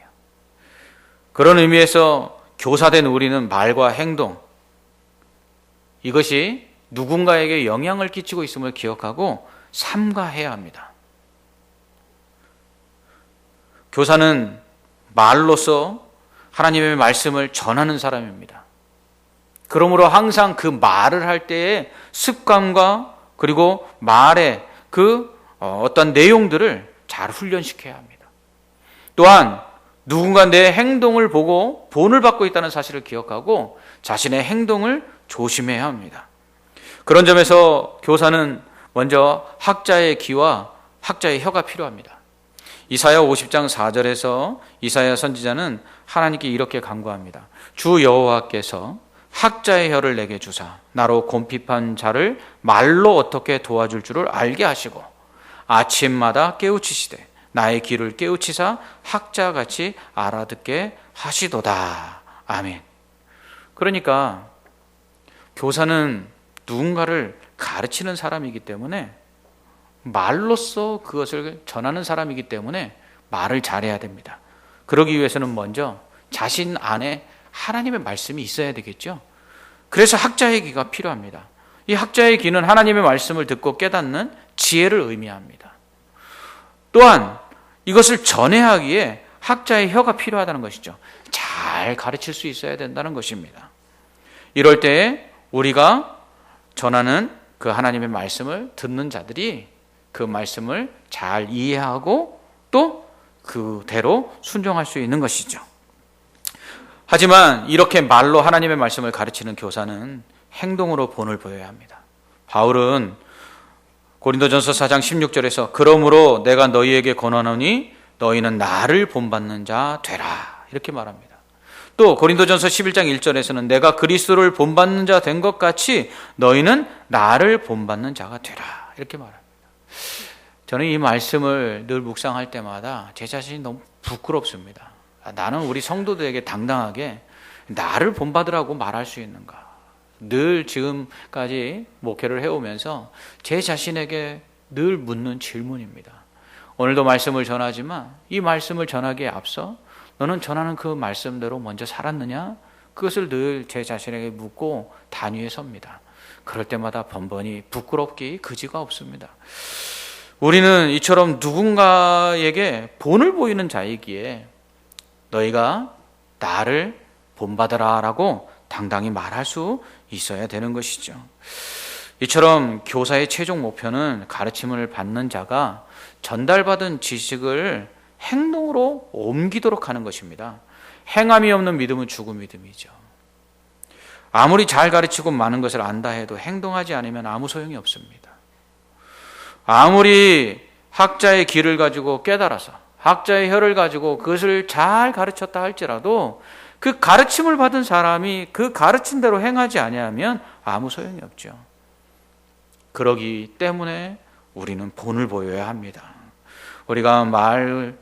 [SPEAKER 1] 그런 의미에서 교사된 우리는 말과 행동, 이것이 누군가에게 영향을 끼치고 있음을 기억하고 삼가해야 합니다. 교사는 말로서 하나님의 말씀을 전하는 사람입니다. 그러므로 항상 그 말을 할 때의 습관과 그리고 말의 그 어떤 내용들을 잘 훈련시켜야 합니다. 또한 누군가 내 행동을 보고 본을 받고 있다는 사실을 기억하고 자신의 행동을 조심해야 합니다. 그런 점에서 교사는 먼저 학자의 귀와 학자의 혀가 필요합니다. 이사야 50장 4절에서 이사야 선지자는 하나님께 이렇게 간구합니다. 주 여호와께서 학자의 혀를 내게 주사 나로 곰핍한 자를 말로 어떻게 도와줄 줄을 알게 하시고 아침마다 깨우치시되 나의 귀를 깨우치사 학자같이 알아듣게 하시도다. 아멘. 그러니까 교사는 누군가를 가르치는 사람이기 때문에 말로써 그것을 전하는 사람이기 때문에 말을 잘해야 됩니다. 그러기 위해서는 먼저 자신 안에 하나님의 말씀이 있어야 되겠죠. 그래서 학자의 귀가 필요합니다. 이 학자의 귀는 하나님의 말씀을 듣고 깨닫는 지혜를 의미합니다. 또한 이것을 전해하기에 학자의 혀가 필요하다는 것이죠. 잘 가르칠 수 있어야 된다는 것입니다. 이럴 때에 우리가 전하는 그 하나님의 말씀을 듣는 자들이 그 말씀을 잘 이해하고 또 그대로 순종할 수 있는 것이죠. 하지만 이렇게 말로 하나님의 말씀을 가르치는 교사는 행동으로 본을 보여야 합니다. 바울은 고린도전서 4장 16절에서 그러므로 내가 너희에게 권하노니 너희는 나를 본받는 자 되라 이렇게 말합니다. 또 고린도전서 11장 1절에서는 내가 그리스도를 본받는 자 된 것 같이 너희는 나를 본받는 자가 되라 이렇게 말합니다. 저는 이 말씀을 늘 묵상할 때마다 제 자신이 너무 부끄럽습니다. 나는 우리 성도들에게 당당하게 나를 본받으라고 말할 수 있는가? 늘 지금까지 목회를 해오면서 제 자신에게 늘 묻는 질문입니다. 오늘도 말씀을 전하지만 이 말씀을 전하기에 앞서 너는 전하는 그 말씀대로 먼저 살았느냐? 그것을 늘 제 자신에게 묻고 단위에 섭니다. 그럴 때마다 번번이 부끄럽기 그지가 없습니다. 우리는 이처럼 누군가에게 본을 보이는 자이기에 너희가 나를 본받으라 라고 당당히 말할 수 있어야 되는 것이죠. 이처럼 교사의 최종 목표는 가르침을 받는 자가 전달받은 지식을 행동으로 옮기도록 하는 것입니다. 행함이 없는 믿음은 죽은 믿음이죠. 아무리 잘 가르치고 많은 것을 안다 해도 행동하지 않으면 아무 소용이 없습니다. 아무리 학자의 길을 가지고 깨달아서 학자의 혀를 가지고 그것을 잘 가르쳤다 할지라도 그 가르침을 받은 사람이 그 가르친 대로 행하지 아니하면 아무 소용이 없죠. 그러기 때문에 우리는 본을 보여야 합니다. 우리가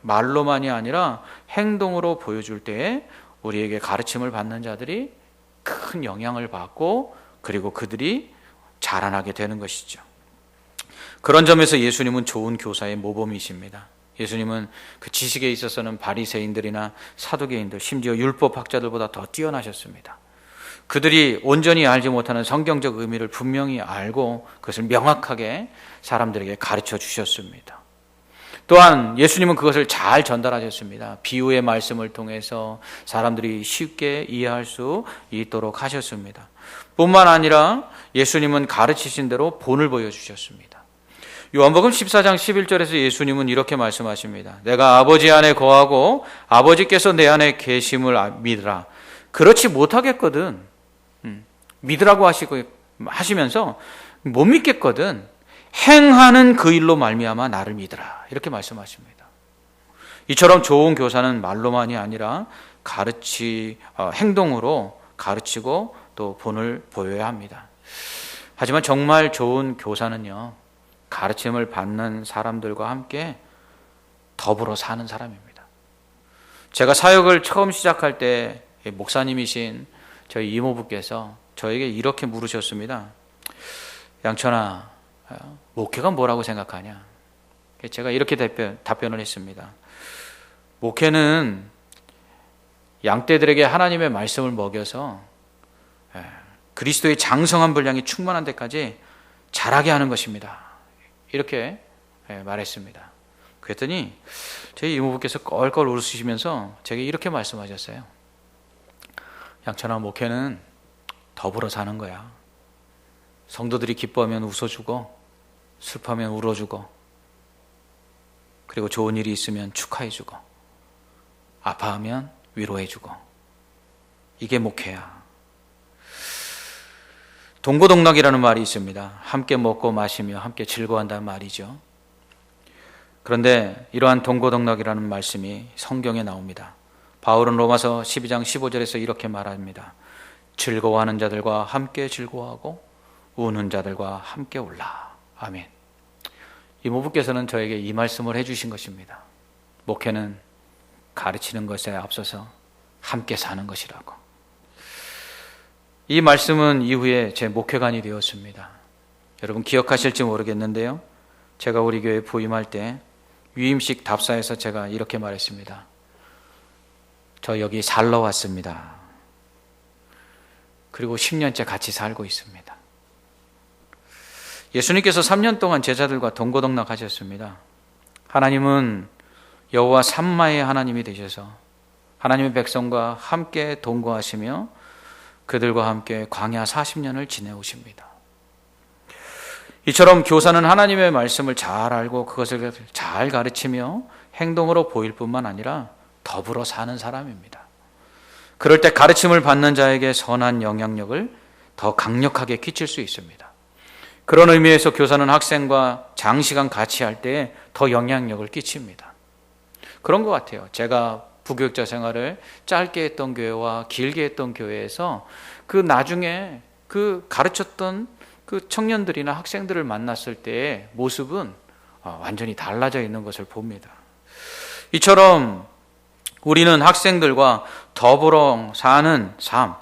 [SPEAKER 1] 말로만이 아니라 행동으로 보여줄 때에 우리에게 가르침을 받는 자들이 큰 영향을 받고 그리고 그들이 자라나게 되는 것이죠. 그런 점에서 예수님은 좋은 교사의 모범이십니다. 예수님은 그 지식에 있어서는 바리새인들이나 사두개인들, 심지어 율법학자들보다 더 뛰어나셨습니다. 그들이 온전히 알지 못하는 성경적 의미를 분명히 알고 그것을 명확하게 사람들에게 가르쳐 주셨습니다. 또한 예수님은 그것을 잘 전달하셨습니다. 비유의 말씀을 통해서 사람들이 쉽게 이해할 수 있도록 하셨습니다. 뿐만 아니라 예수님은 가르치신 대로 본을 보여주셨습니다. 요한복음 14장 11절에서 예수님은 이렇게 말씀하십니다. 내가 아버지 안에 거하고 아버지께서 내 안에 계심을 믿으라. 그렇지 못하겠거든. 믿으라고 하시면서 못 믿겠거든. 행하는 그 일로 말미암아 나를 믿으라. 이렇게 말씀하십니다. 이처럼 좋은 교사는 말로만이 아니라 행동으로 가르치고 또 본을 보여야 합니다. 하지만 정말 좋은 교사는요, 가르침을 받는 사람들과 함께 더불어 사는 사람입니다. 제가 사역을 처음 시작할 때 목사님이신 저희 이모부께서 저에게 이렇게 물으셨습니다. 양천아, 목회가 뭐라고 생각하냐? 제가 이렇게 답변을 했습니다. 목회는 양떼들에게 하나님의 말씀을 먹여서 그리스도의 장성한 분량이 충만한 데까지 자라게 하는 것입니다. 이렇게 말했습니다. 그랬더니 저희 이모부께서 껄껄 웃으시면서 제게 이렇게 말씀하셨어요. 양천아, 목회는 더불어 사는 거야. 성도들이 기뻐하면 웃어주고 슬퍼하면 울어주고 그리고 좋은 일이 있으면 축하해주고 아파하면 위로해주고 이게 목회야. 동고동락이라는 말이 있습니다. 함께 먹고 마시며 함께 즐거워한다는 말이죠. 그런데 이러한 동고동락이라는 말씀이 성경에 나옵니다. 바울은 로마서 12장 15절에서 이렇게 말합니다. 즐거워하는 자들과 함께 즐거워하고 우는 자들과 함께 울라. 아멘. 이모부께서는 저에게 이 말씀을 해주신 것입니다. 목회는 가르치는 것에 앞서서 함께 사는 것이라고. 이 말씀은 이후에 제 목회관이 되었습니다. 여러분 기억하실지 모르겠는데요, 제가 우리 교회 부임할 때 위임식 답사에서 제가 이렇게 말했습니다. 저 여기 살러 왔습니다. 그리고 10년째 같이 살고 있습니다. 예수님께서 3년 동안 제자들과 동고동락 하셨습니다. 하나님은 여호와 삼마의 하나님이 되셔서 하나님의 백성과 함께 동거하시며 그들과 함께 광야 40년을 지내오십니다. 이처럼 교사는 하나님의 말씀을 잘 알고 그것을 잘 가르치며 행동으로 보일 뿐만 아니라 더불어 사는 사람입니다. 그럴 때 가르침을 받는 자에게 선한 영향력을 더 강력하게 끼칠 수 있습니다. 그런 의미에서 교사는 학생과 장시간 같이 할 때 더 영향력을 끼칩니다. 그런 것 같아요. 제가 부교육자 생활을 짧게 했던 교회와 길게 했던 교회에서 그 나중에 그 가르쳤던 그 청년들이나 학생들을 만났을 때의 모습은 완전히 달라져 있는 것을 봅니다. 이처럼 우리는 학생들과 더불어 사는 삶,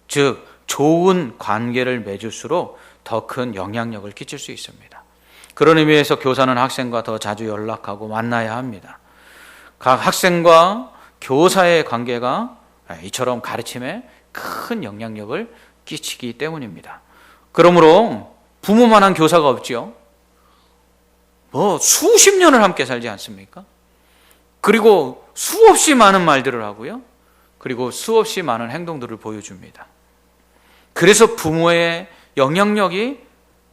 [SPEAKER 1] 즉 좋은 관계를 맺을수록 더 큰 영향력을 끼칠 수 있습니다. 그런 의미에서 교사는 학생과 더 자주 연락하고 만나야 합니다. 각 학생과 교사의 관계가 이처럼 가르침에 큰 영향력을 끼치기 때문입니다. 그러므로 부모만한 교사가 없지요. 수십 년을 함께 살지 않습니까? 그리고 수없이 많은 말들을 하고요. 그리고 수없이 많은 행동들을 보여줍니다. 그래서 부모의 영향력이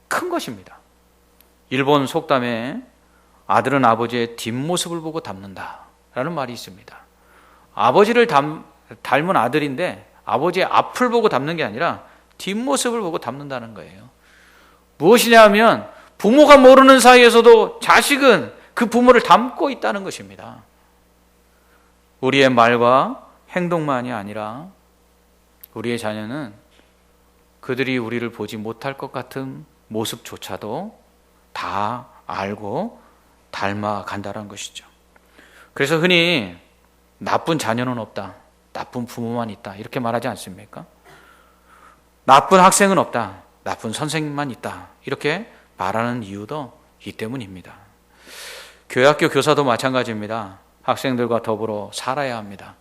[SPEAKER 1] 큰 것입니다. 일본 속담에 아들은 아버지의 뒷모습을 보고 닮는다 라는 말이 있습니다. 아버지를 닮은 아들인데 아버지의 앞을 보고 닮는 게 아니라 뒷모습을 보고 닮는다는 거예요. 무엇이냐 하면 부모가 모르는 사이에서도 자식은 그 부모를 닮고 있다는 것입니다. 우리의 말과 행동만이 아니라 우리의 자녀는 그들이 우리를 보지 못할 것 같은 모습조차도 다 알고 닮아간다는 것이죠. 그래서 흔히 나쁜 자녀는 없다, 나쁜 부모만 있다 이렇게 말하지 않습니까? 나쁜 학생은 없다, 나쁜 선생님만 있다 이렇게 말하는 이유도 이 때문입니다. 교회학교 교사도 마찬가지입니다. 학생들과 더불어 살아야 합니다.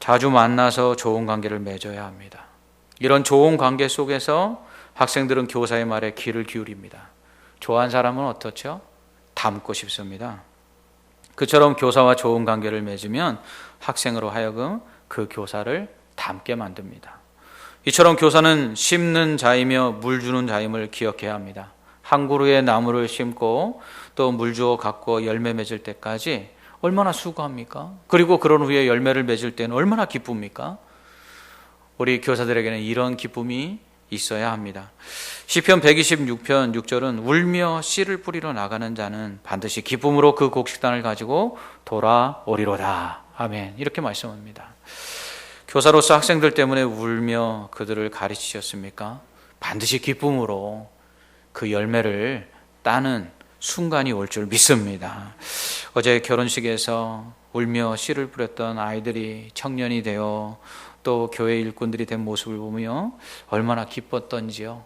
[SPEAKER 1] 자주 만나서 좋은 관계를 맺어야 합니다. 이런 좋은 관계 속에서 학생들은 교사의 말에 귀를 기울입니다. 좋아하는 사람은 어떻죠? 닮고 싶습니다. 그처럼 교사와 좋은 관계를 맺으면 학생으로 하여금 그 교사를 닮게 만듭니다. 이처럼 교사는 심는 자이며 물 주는 자임을 기억해야 합니다. 한 그루의 나무를 심고 또 물 주어 갖고 열매 맺을 때까지 얼마나 수고합니까? 그리고 그런 후에 열매를 맺을 때는 얼마나 기쁩니까? 우리 교사들에게는 이런 기쁨이 있어야 합니다. 시편 126편 6절은 울며 씨를 뿌리러 나가는 자는 반드시 기쁨으로 그 곡식단을 가지고 돌아오리로다. 아멘. 이렇게 말씀합니다. 교사로서 학생들 때문에 울며 그들을 가르치셨습니까? 반드시 기쁨으로 그 열매를 따는 순간이 올 줄 믿습니다. 어제 결혼식에서 울며 씨를 뿌렸던 아이들이 청년이 되어 또 교회 일꾼들이 된 모습을 보며 얼마나 기뻤던지요.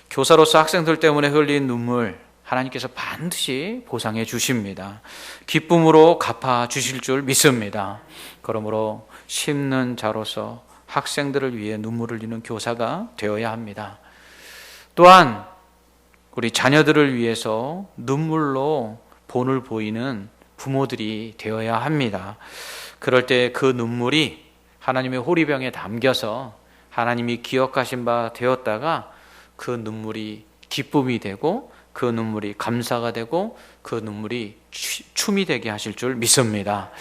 [SPEAKER 1] 교사로서 학생들 때문에 흘린 눈물 하나님께서 반드시 보상해 주십니다. 기쁨으로 갚아 주실 줄 믿습니다. 그러므로 심는 자로서 학생들을 위해 눈물을 흘리는 교사가 되어야 합니다. 또한 우리 자녀들을 위해서 눈물로 본을 보이는 부모들이 되어야 합니다. 그럴 때 그 눈물이 하나님의 호리병에 담겨서 하나님이 기억하신 바 되었다가 그 눈물이 기쁨이 되고 그 눈물이 감사가 되고 그 눈물이 춤이 되게 하실 줄 믿습니다.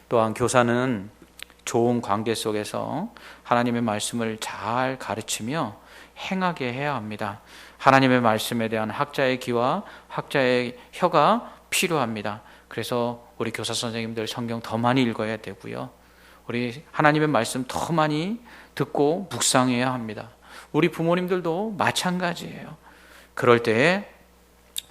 [SPEAKER 1] 또한 교사는 좋은 관계 속에서 하나님의 말씀을 잘 가르치며 행하게 해야 합니다. 하나님의 말씀에 대한 학자의 귀와 학자의 혀가 필요합니다. 그래서 우리 교사 선생님들 성경 더 많이 읽어야 되고요. 우리 하나님의 말씀 더 많이 듣고 묵상해야 합니다. 우리 부모님들도 마찬가지예요. 그럴 때에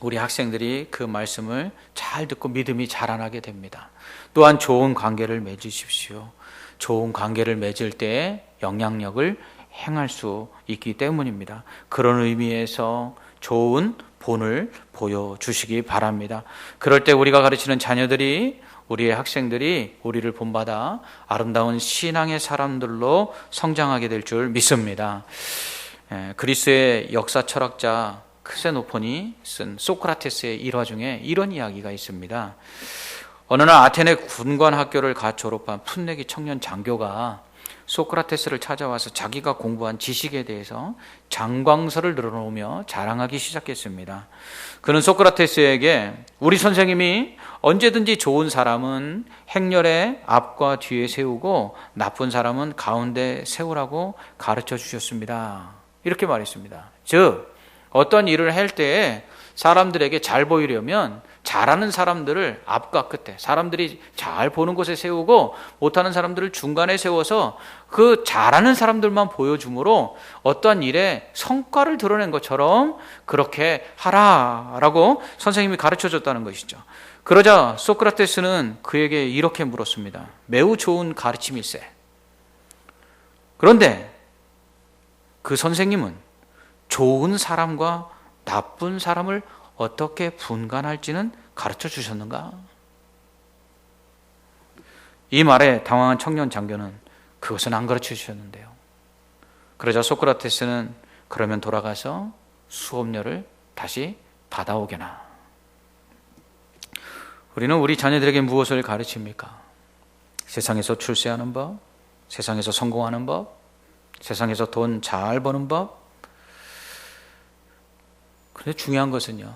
[SPEAKER 1] 우리 학생들이 그 말씀을 잘 듣고 믿음이 자라나게 됩니다. 또한 좋은 관계를 맺으십시오. 좋은 관계를 맺을 때 영향력을 행할 수 있기 때문입니다. 그런 의미에서 좋은 본을 보여주시기 바랍니다. 그럴 때 우리가 가르치는 자녀들이 우리의 학생들이 우리를 본받아 아름다운 신앙의 사람들로 성장하게 될 줄 믿습니다. 그리스의 역사 철학자 크세노폰이 쓴 소크라테스의 일화 중에 이런 이야기가 있습니다. 어느 날 아테네 군관 학교를 갓 졸업한 풋내기 청년 장교가 소크라테스를 찾아와서 자기가 공부한 지식에 대해서 장광설을 늘어놓으며 자랑하기 시작했습니다. 그는 소크라테스에게 우리 선생님이 언제든지 좋은 사람은 행렬의 앞과 뒤에 세우고 나쁜 사람은 가운데 세우라고 가르쳐 주셨습니다. 이렇게 말했습니다. 즉 어떤 일을 할 때에 사람들에게 잘 보이려면 잘하는 사람들을 앞과 끝에, 사람들이 잘 보는 곳에 세우고 못하는 사람들을 중간에 세워서 그 잘하는 사람들만 보여줌으로 어떠한 일에 성과를 드러낸 것처럼 그렇게 하라라고 선생님이 가르쳐줬다는 것이죠. 그러자 소크라테스는 그에게 이렇게 물었습니다. 매우 좋은 가르침일세. 그런데 그 선생님은 좋은 사람과 나쁜 사람을 어떻게 분간할지는 가르쳐 주셨는가? 이 말에 당황한 청년 장교는 그것은 안 가르쳐 주셨는데요. 그러자 소크라테스는 그러면 돌아가서 수업료를 다시 받아오게나. 우리는 우리 자녀들에게 무엇을 가르칩니까? 세상에서 출세하는 법, 세상에서 성공하는 법, 세상에서 돈 잘 버는 법. 그런데 중요한 것은요,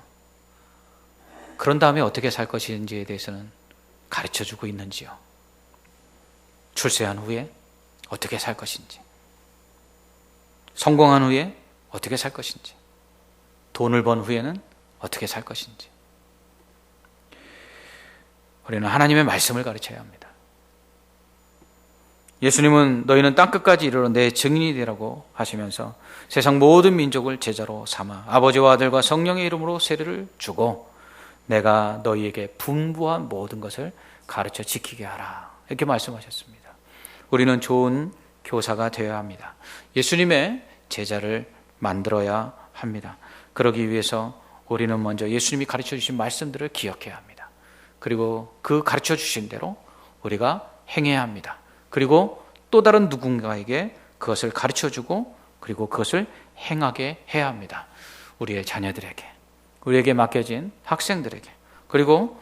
[SPEAKER 1] 그런 다음에 어떻게 살 것인지에 대해서는 가르쳐주고 있는지요. 출세한 후에 어떻게 살 것인지, 성공한 후에 어떻게 살 것인지, 돈을 번 후에는 어떻게 살 것인지. 우리는 하나님의 말씀을 가르쳐야 합니다. 예수님은 너희는 땅끝까지 이르러 내 증인이 되라고 하시면서 세상 모든 민족을 제자로 삼아 아버지와 아들과 성령의 이름으로 세례를 주고 내가 너희에게 분부한 모든 것을 가르쳐 지키게 하라, 이렇게 말씀하셨습니다. 우리는 좋은 교사가 되어야 합니다. 예수님의 제자를 만들어야 합니다. 그러기 위해서 우리는 먼저 예수님이 가르쳐 주신 말씀들을 기억해야 합니다. 그리고 그 가르쳐 주신 대로 우리가 행해야 합니다. 그리고 또 다른 누군가에게 그것을 가르쳐주고 그리고 그것을 행하게 해야 합니다. 우리의 자녀들에게, 우리에게 맡겨진 학생들에게, 그리고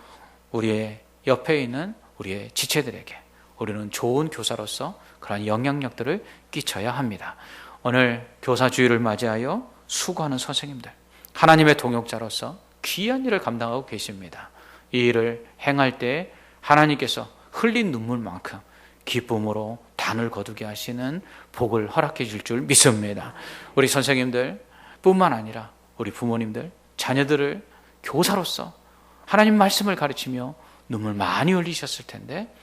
[SPEAKER 1] 우리의 옆에 있는 우리의 지체들에게 우리는 좋은 교사로서 그러한 영향력들을 끼쳐야 합니다. 오늘 교사주일을 맞이하여 수고하는 선생님들, 하나님의 동역자로서 귀한 일을 감당하고 계십니다. 이 일을 행할 때 하나님께서 흘린 눈물만큼 기쁨으로 단을 거두게 하시는 복을 허락해 줄 줄 믿습니다. 우리 선생님들 뿐만 아니라 우리 부모님들, 자녀들을 교사로서 하나님 말씀을 가르치며 눈물 많이 흘리셨을 텐데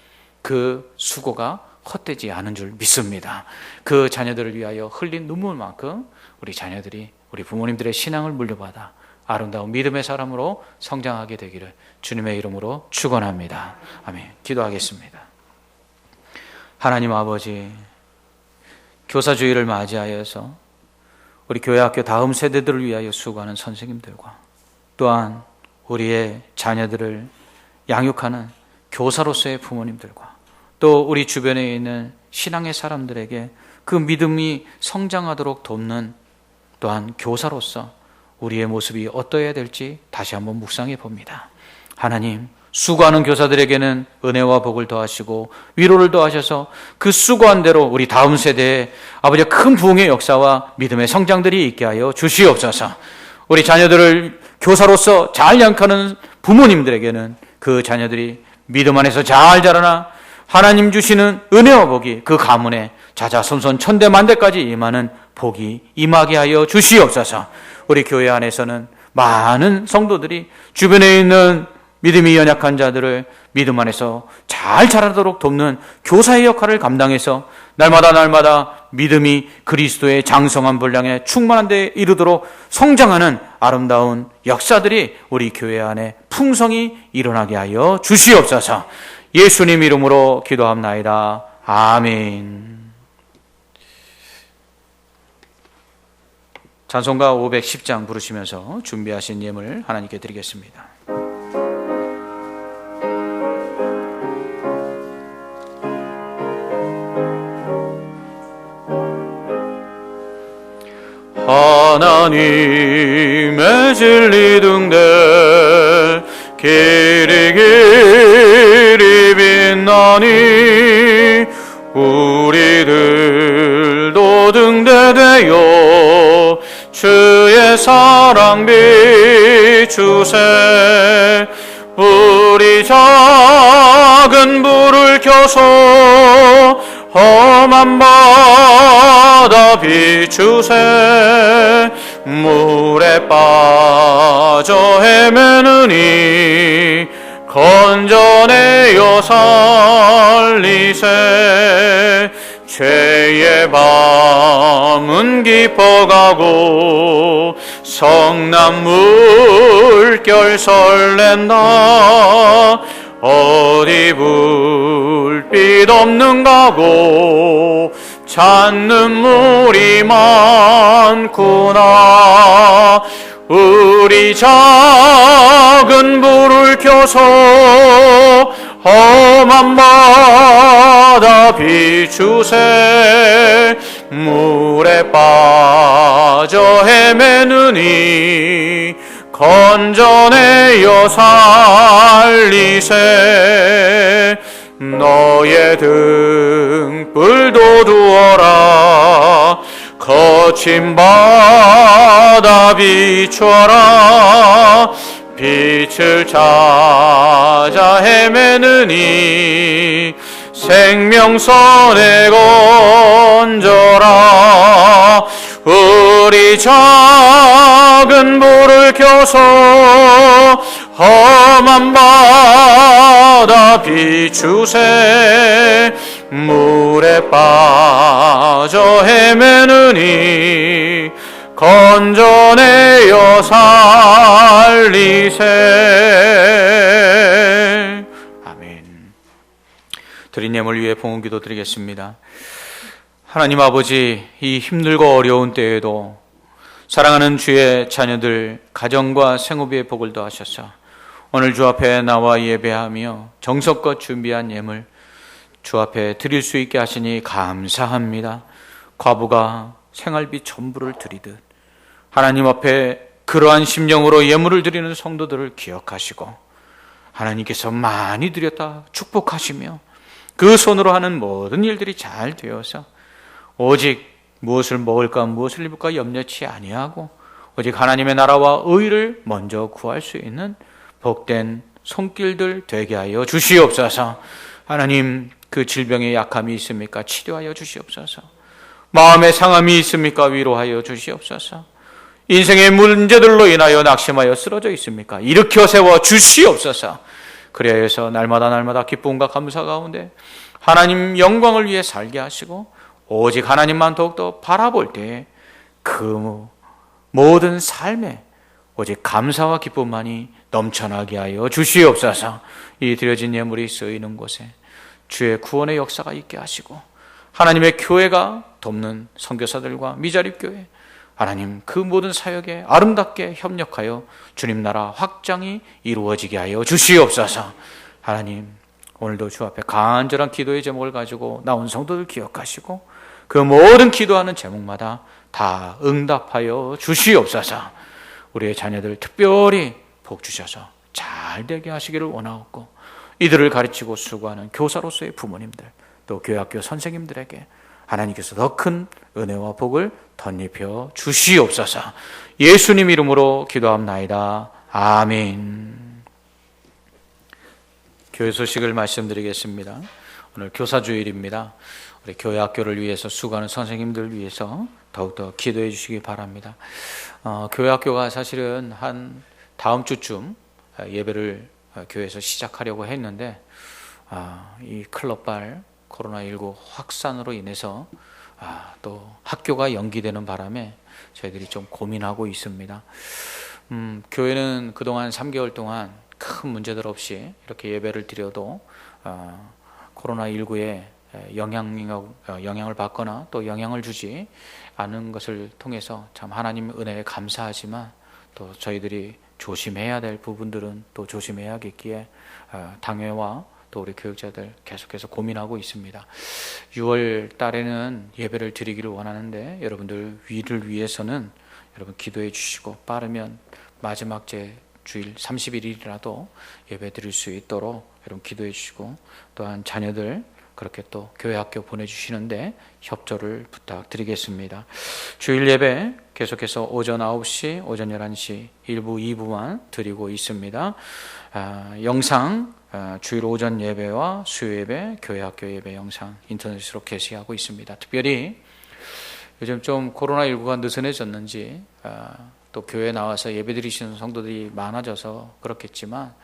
[SPEAKER 1] 그 수고가 헛되지 않은 줄 믿습니다. 그 자녀들을 위하여 흘린 눈물만큼 우리 자녀들이 우리 부모님들의 신앙을 물려받아 아름다운 믿음의 사람으로 성장하게 되기를 주님의 이름으로 축원합니다. 아멘. 기도하겠습니다. 하나님 아버지, 교사주일을 맞이하여서 우리 교회학교 다음 세대들을 위하여 수고하는 선생님들과 또한 우리의 자녀들을 양육하는 교사로서의 부모님들과 또 우리 주변에 있는 신앙의 사람들에게 그 믿음이 성장하도록 돕는 또한 교사로서 우리의 모습이 어떠해야 될지 다시 한번 묵상해 봅니다. 하나님, 수고하는 교사들에게는 은혜와 복을 더하시고 위로를 더하셔서 그 수고한 대로 우리 다음 세대에 아버지의 큰 부흥의 역사와 믿음의 성장들이 있게 하여 주시옵소서. 우리 자녀들을 교사로서 잘 양육하는 부모님들에게는 그 자녀들이 믿음 안에서 잘 자라나 하나님 주시는 은혜와 복이 그 가문에 자자손손 천대만대까지 임하는 복이 임하게 하여 주시옵소서. 우리 교회 안에서는 많은 성도들이 주변에 있는 믿음이 연약한 자들을 믿음 안에서 잘 자라도록 돕는 교사의 역할을 감당해서 날마다 믿음이 그리스도의 장성한 분량에 충만한 데 이르도록 성장하는 아름다운 역사들이 우리 교회 안에 풍성히 일어나게 하여 주시옵소서. 예수님 이름으로 기도합나이다. 아멘. 찬송가 510장 부르시면서 준비하신 예물 하나님께 드리겠습니다. 하나님의 진리 등대 길이 빛나니 우리들 사랑 비추세. 우리 작은 불을 켜서 험한 바다 비추세. 물에 빠져 헤매느니 건져내어 살리세. 죄의 밤은 깊어가고 성난 물결 설렌다. 어디 불빛 없는가고 찾는 물이 많구나. 우리 작은 불을 켜서 험한 바다 비추세. 물에 빠져 헤매느니 건져내어 살리세. 너의 등불도 두어라. 거친 바다 비추어라. 빛을 찾아 헤매느니 생명선에 건져라. 우리 작은 불을 켜서 험한 바다 비추세. 물에 빠져 헤매느니 건져내어 살리세. 아멘. 드린 예물 위해 봉헌 기도 드리겠습니다. 하나님 아버지, 이 힘들고 어려운 때에도 사랑하는 주의 자녀들 가정과 생업의 복을 더하셔서 오늘 주 앞에 나와 예배하며 정성껏 준비한 예물 주 앞에 드릴 수 있게 하시니 감사합니다. 과부가 생활비 전부를 드리듯 하나님 앞에 그러한 심령으로 예물을 드리는 성도들을 기억하시고 하나님께서 많이 드렸다 축복하시며 그 손으로 하는 모든 일들이 잘 되어서 오직 무엇을 먹을까 무엇을 입을까 염려치 아니하고 오직 하나님의 나라와 의를 먼저 구할 수 있는 복된 손길들 되게 하여 주시옵소서. 하나님, 그 질병에 약함이 있습니까? 치료하여 주시옵소서. 마음의 상함이 있습니까? 위로하여 주시옵소서. 인생의 문제들로 인하여 낙심하여 쓰러져 있습니까? 일으켜 세워 주시옵소서. 그래야 해서 날마다 기쁨과 감사 가운데 하나님 영광을 위해 살게 하시고 오직 하나님만 더욱더 바라볼 때 그 모든 삶에 오직 감사와 기쁨만이 넘쳐나게 하여 주시옵소서. 이 드려진 예물이 쓰이는 곳에 주의 구원의 역사가 있게 하시고 하나님의 교회가 돕는 선교사들과 미자립교회 하나님 그 모든 사역에 아름답게 협력하여 주님 나라 확장이 이루어지게 하여 주시옵소서. 하나님, 오늘도 주 앞에 간절한 기도의 제목을 가지고 나온 성도들 기억하시고 그 모든 기도하는 제목마다 다 응답하여 주시옵소서. 우리의 자녀들 특별히 복 주셔서 잘 되게 하시기를 원하옵고 이들을 가르치고 수고하는 교사로서의 부모님들 또 교회학교 선생님들에게 하나님께서 더 큰 은혜와 복을 덧입혀 주시옵소서. 예수님 이름으로 기도합나이다. 아멘. 교회 소식을 말씀드리겠습니다. 오늘 교사주일입니다. 우리 교회학교를 위해서 수고하는 선생님들 위해서 더욱더 기도해 주시기 바랍니다. 교회학교가 사실은 한 다음 주쯤 예배를 교회에서 시작하려고 했는데 이 클럽발 코로나19 확산으로 인해서 또 학교가 연기되는 바람에 저희들이 좀 고민하고 있습니다. 교회는 그동안 3개월 동안 큰 문제들 없이 이렇게 예배를 드려도 코로나19에 영향을 받거나 또 영향을 주지 않은 것을 통해서 참 하나님 은혜에 감사하지만 또 저희들이 조심해야 될 부분들은 또 조심해야겠기에 당회와 또 우리 교육자들 계속해서 고민하고 있습니다. 6월 달에는 예배를 드리기를 원하는데 여러분들 위를 위해서는 여러분 기도해 주시고 빠르면 마지막 주일 30일이라도 예배 드릴 수 있도록 여러분 기도해 주시고 또한 자녀들 그렇게 또 교회 학교 보내주시는데 협조를 부탁드리겠습니다. 주일 예배 계속해서 오전 9시, 오전 11시 1부, 2부만 드리고 있습니다. 영상 주일 오전 예배와 수요 예배, 교회 학교 예배 영상 인터넷으로 게시하고 있습니다. 특별히 요즘 좀 코로나19가 느슨해졌는지 또 교회 나와서 예배 드리시는 성도들이 많아져서 그렇겠지만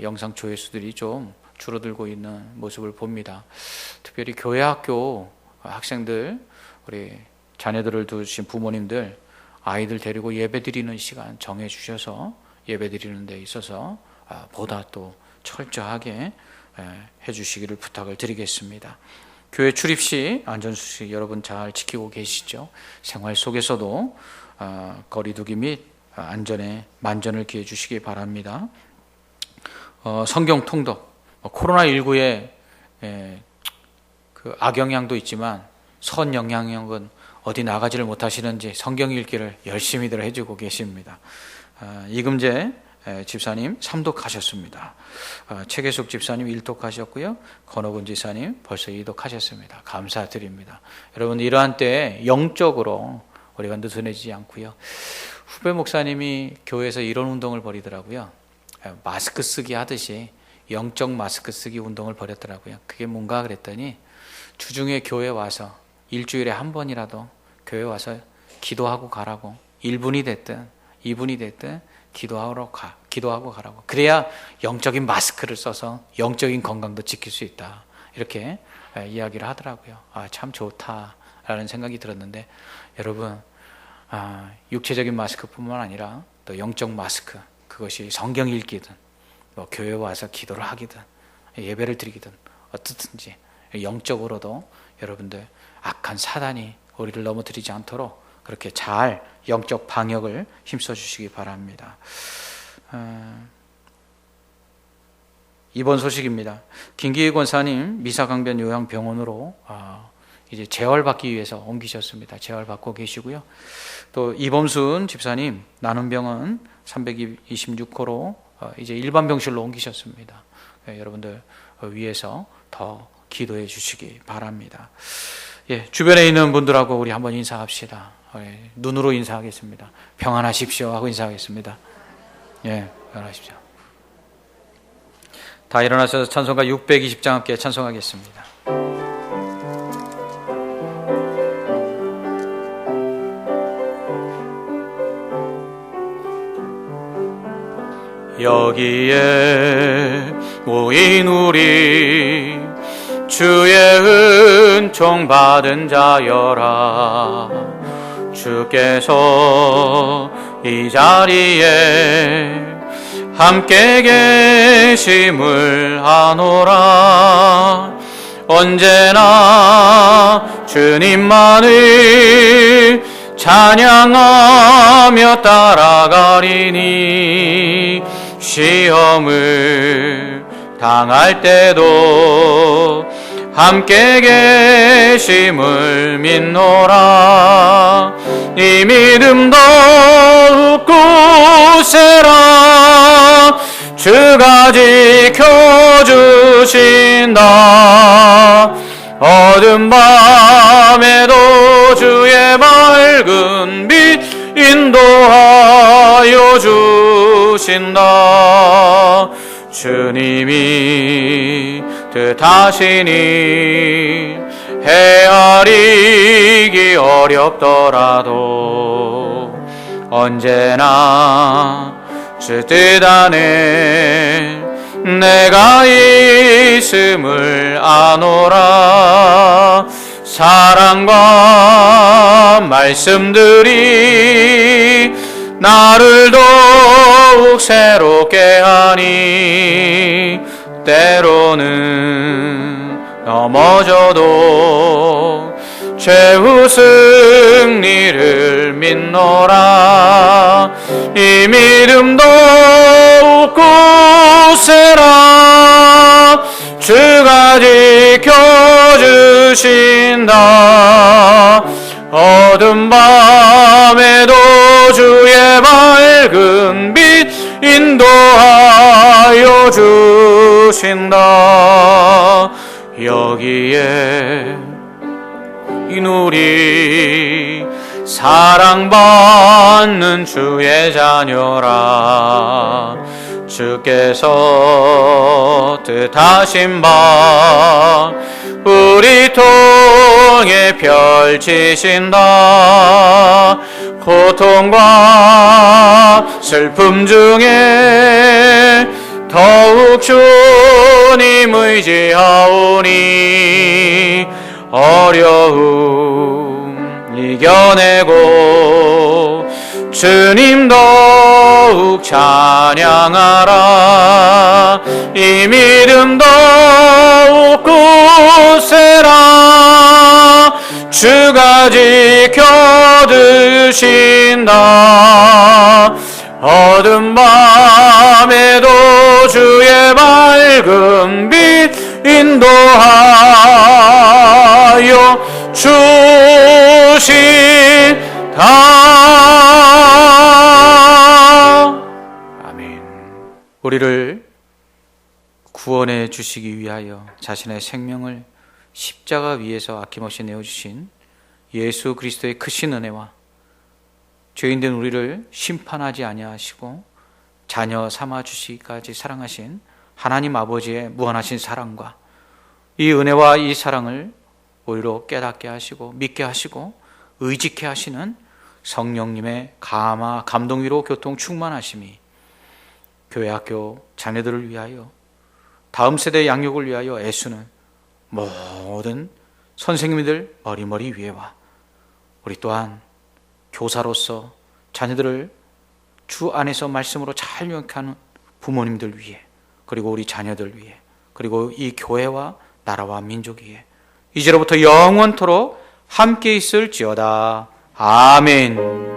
[SPEAKER 1] 영상 조회수들이 좀 줄어들고 있는 모습을 봅니다. 특별히 교회 학교 학생들, 우리 자녀들을 두신 부모님들, 아이들 데리고 예배 드리는 시간 정해 주셔서 예배 드리는 데 있어서 보다 또 철저하게 해주시기를 부탁을 드리겠습니다. 교회 출입 시 안전수칙 여러분 잘 지키고 계시죠? 생활 속에서도 거리두기 및 안전에 만전을 기해 주시기 바랍니다. 성경 통독, 코로나19의 그 악영향도 있지만 선 영향은 어디 나가지를 못하시는지 성경 읽기를 열심히들 해주고 계십니다. 이금재 집사님 3독하셨습니다. 최계숙 집사님 1독하셨고요. 건호근 지사님 벌써 2독하셨습니다. 감사드립니다. 여러분 이러한 때에 영적으로 우리가 느슨해지지 않고요. 후배 목사님이 교회에서 이런 운동을 벌이더라고요. 마스크 쓰기 하듯이 영적 마스크 쓰기 운동을 벌였더라고요. 그게 뭔가 그랬더니 주중에 교회 와서 일주일에 한 번이라도 교회 와서 기도하고 가라고, 1분이 됐든 2분이 됐든 기도하고 가라고. 그래야 영적인 마스크를 써서 영적인 건강도 지킬 수 있다. 이렇게 이야기를 하더라고요. 참 좋다라는 생각이 들었는데 여러분 육체적인 마스크뿐만 아니라 또 영적 마스크, 그것이 성경 읽기든 뭐 교회 와서 기도를 하기든 예배를 드리기든 어떻든지 영적으로도 여러분들 악한 사단이 우리를 넘어뜨리지 않도록 그렇게 잘 영적 방역을 힘써 주시기 바랍니다. 이번 소식입니다. 김기희 권사님 미사강변 요양병원으로 이제 재활받기 위해서 옮기셨습니다. 재활받고 계시고요. 또 이범순 집사님 나눔병원 326호로 이제 일반 병실로 옮기셨습니다. 여러분들 위해서 더 기도해 주시기 바랍니다. 주변에 있는 분들하고 우리 한번 인사합시다. 눈으로 인사하겠습니다. 평안하십시오 하고 인사하겠습니다. 평안하십시오. 다 일어나셔서 찬송가 620장 함께 찬송하겠습니다. 여기에 모인 우리 주의 은총 받은 자여라. 주께서 이 자리에 함께 계심을 아노라. 언제나 주님만을 찬양하며 따라가리니 시험을 당할 때도 함께 계심을 믿노라. 이 믿음 더욱 굳세라. 주가 지켜주신다. 어두운 밤에도 주의 밝은 빛 인도하여 주신다. 주님이 뜻하시니 헤아리기 어렵더라도 언제나 주 뜻 안에 내가 있음을 아노라. 사랑과 말씀들이 나를 더욱 새롭게 하니 때로는 넘어져도 최후 승리를 믿노라. 이 믿음 더욱 굳세라. 주가 지켜주신다. 어두운 밤에도 주의 밝은 빛 인도하여 주신다. 이 여기에 이누리 사랑받는 주의 자녀라. 주께서 뜻하신 바 우리 통해 펼치신다. 고통과 슬픔 중에 더욱 주님 의지하오니 어려움 이겨내고 주님 더욱 찬양하라. 이 믿음 더욱 굳세라. 주가 지켜주신다. 어두운 밤에도 주의 밝은 빛 인도하여 주신다. 아멘. 우리를 구원해 주시기 위하여 자신의 생명을 십자가 위에서 아낌없이 내어주신 예수 그리스도의 크신 은혜와 죄인된 우리를 심판하지 아니하시고 자녀 삼아 주시기까지 사랑하신 하나님 아버지의 무한하신 사랑과 이 은혜와 이 사랑을 우리로 깨닫게 하시고 믿게 하시고 의지케 하시는 성령님의 감화 감동 위로 교통 충만하심이 교회 학교 자녀들을 위하여 다음 세대 양육을 위하여 애쓰는 모든 선생님들 머리머리 위에와 우리 또한 교사로서 자녀들을 주 안에서 말씀으로 잘 교육하는 부모님들 위해 그리고 우리 자녀들 위해 그리고 이 교회와 나라와 민족 위해 이제로부터 영원토록 함께 있을지어다. 아멘.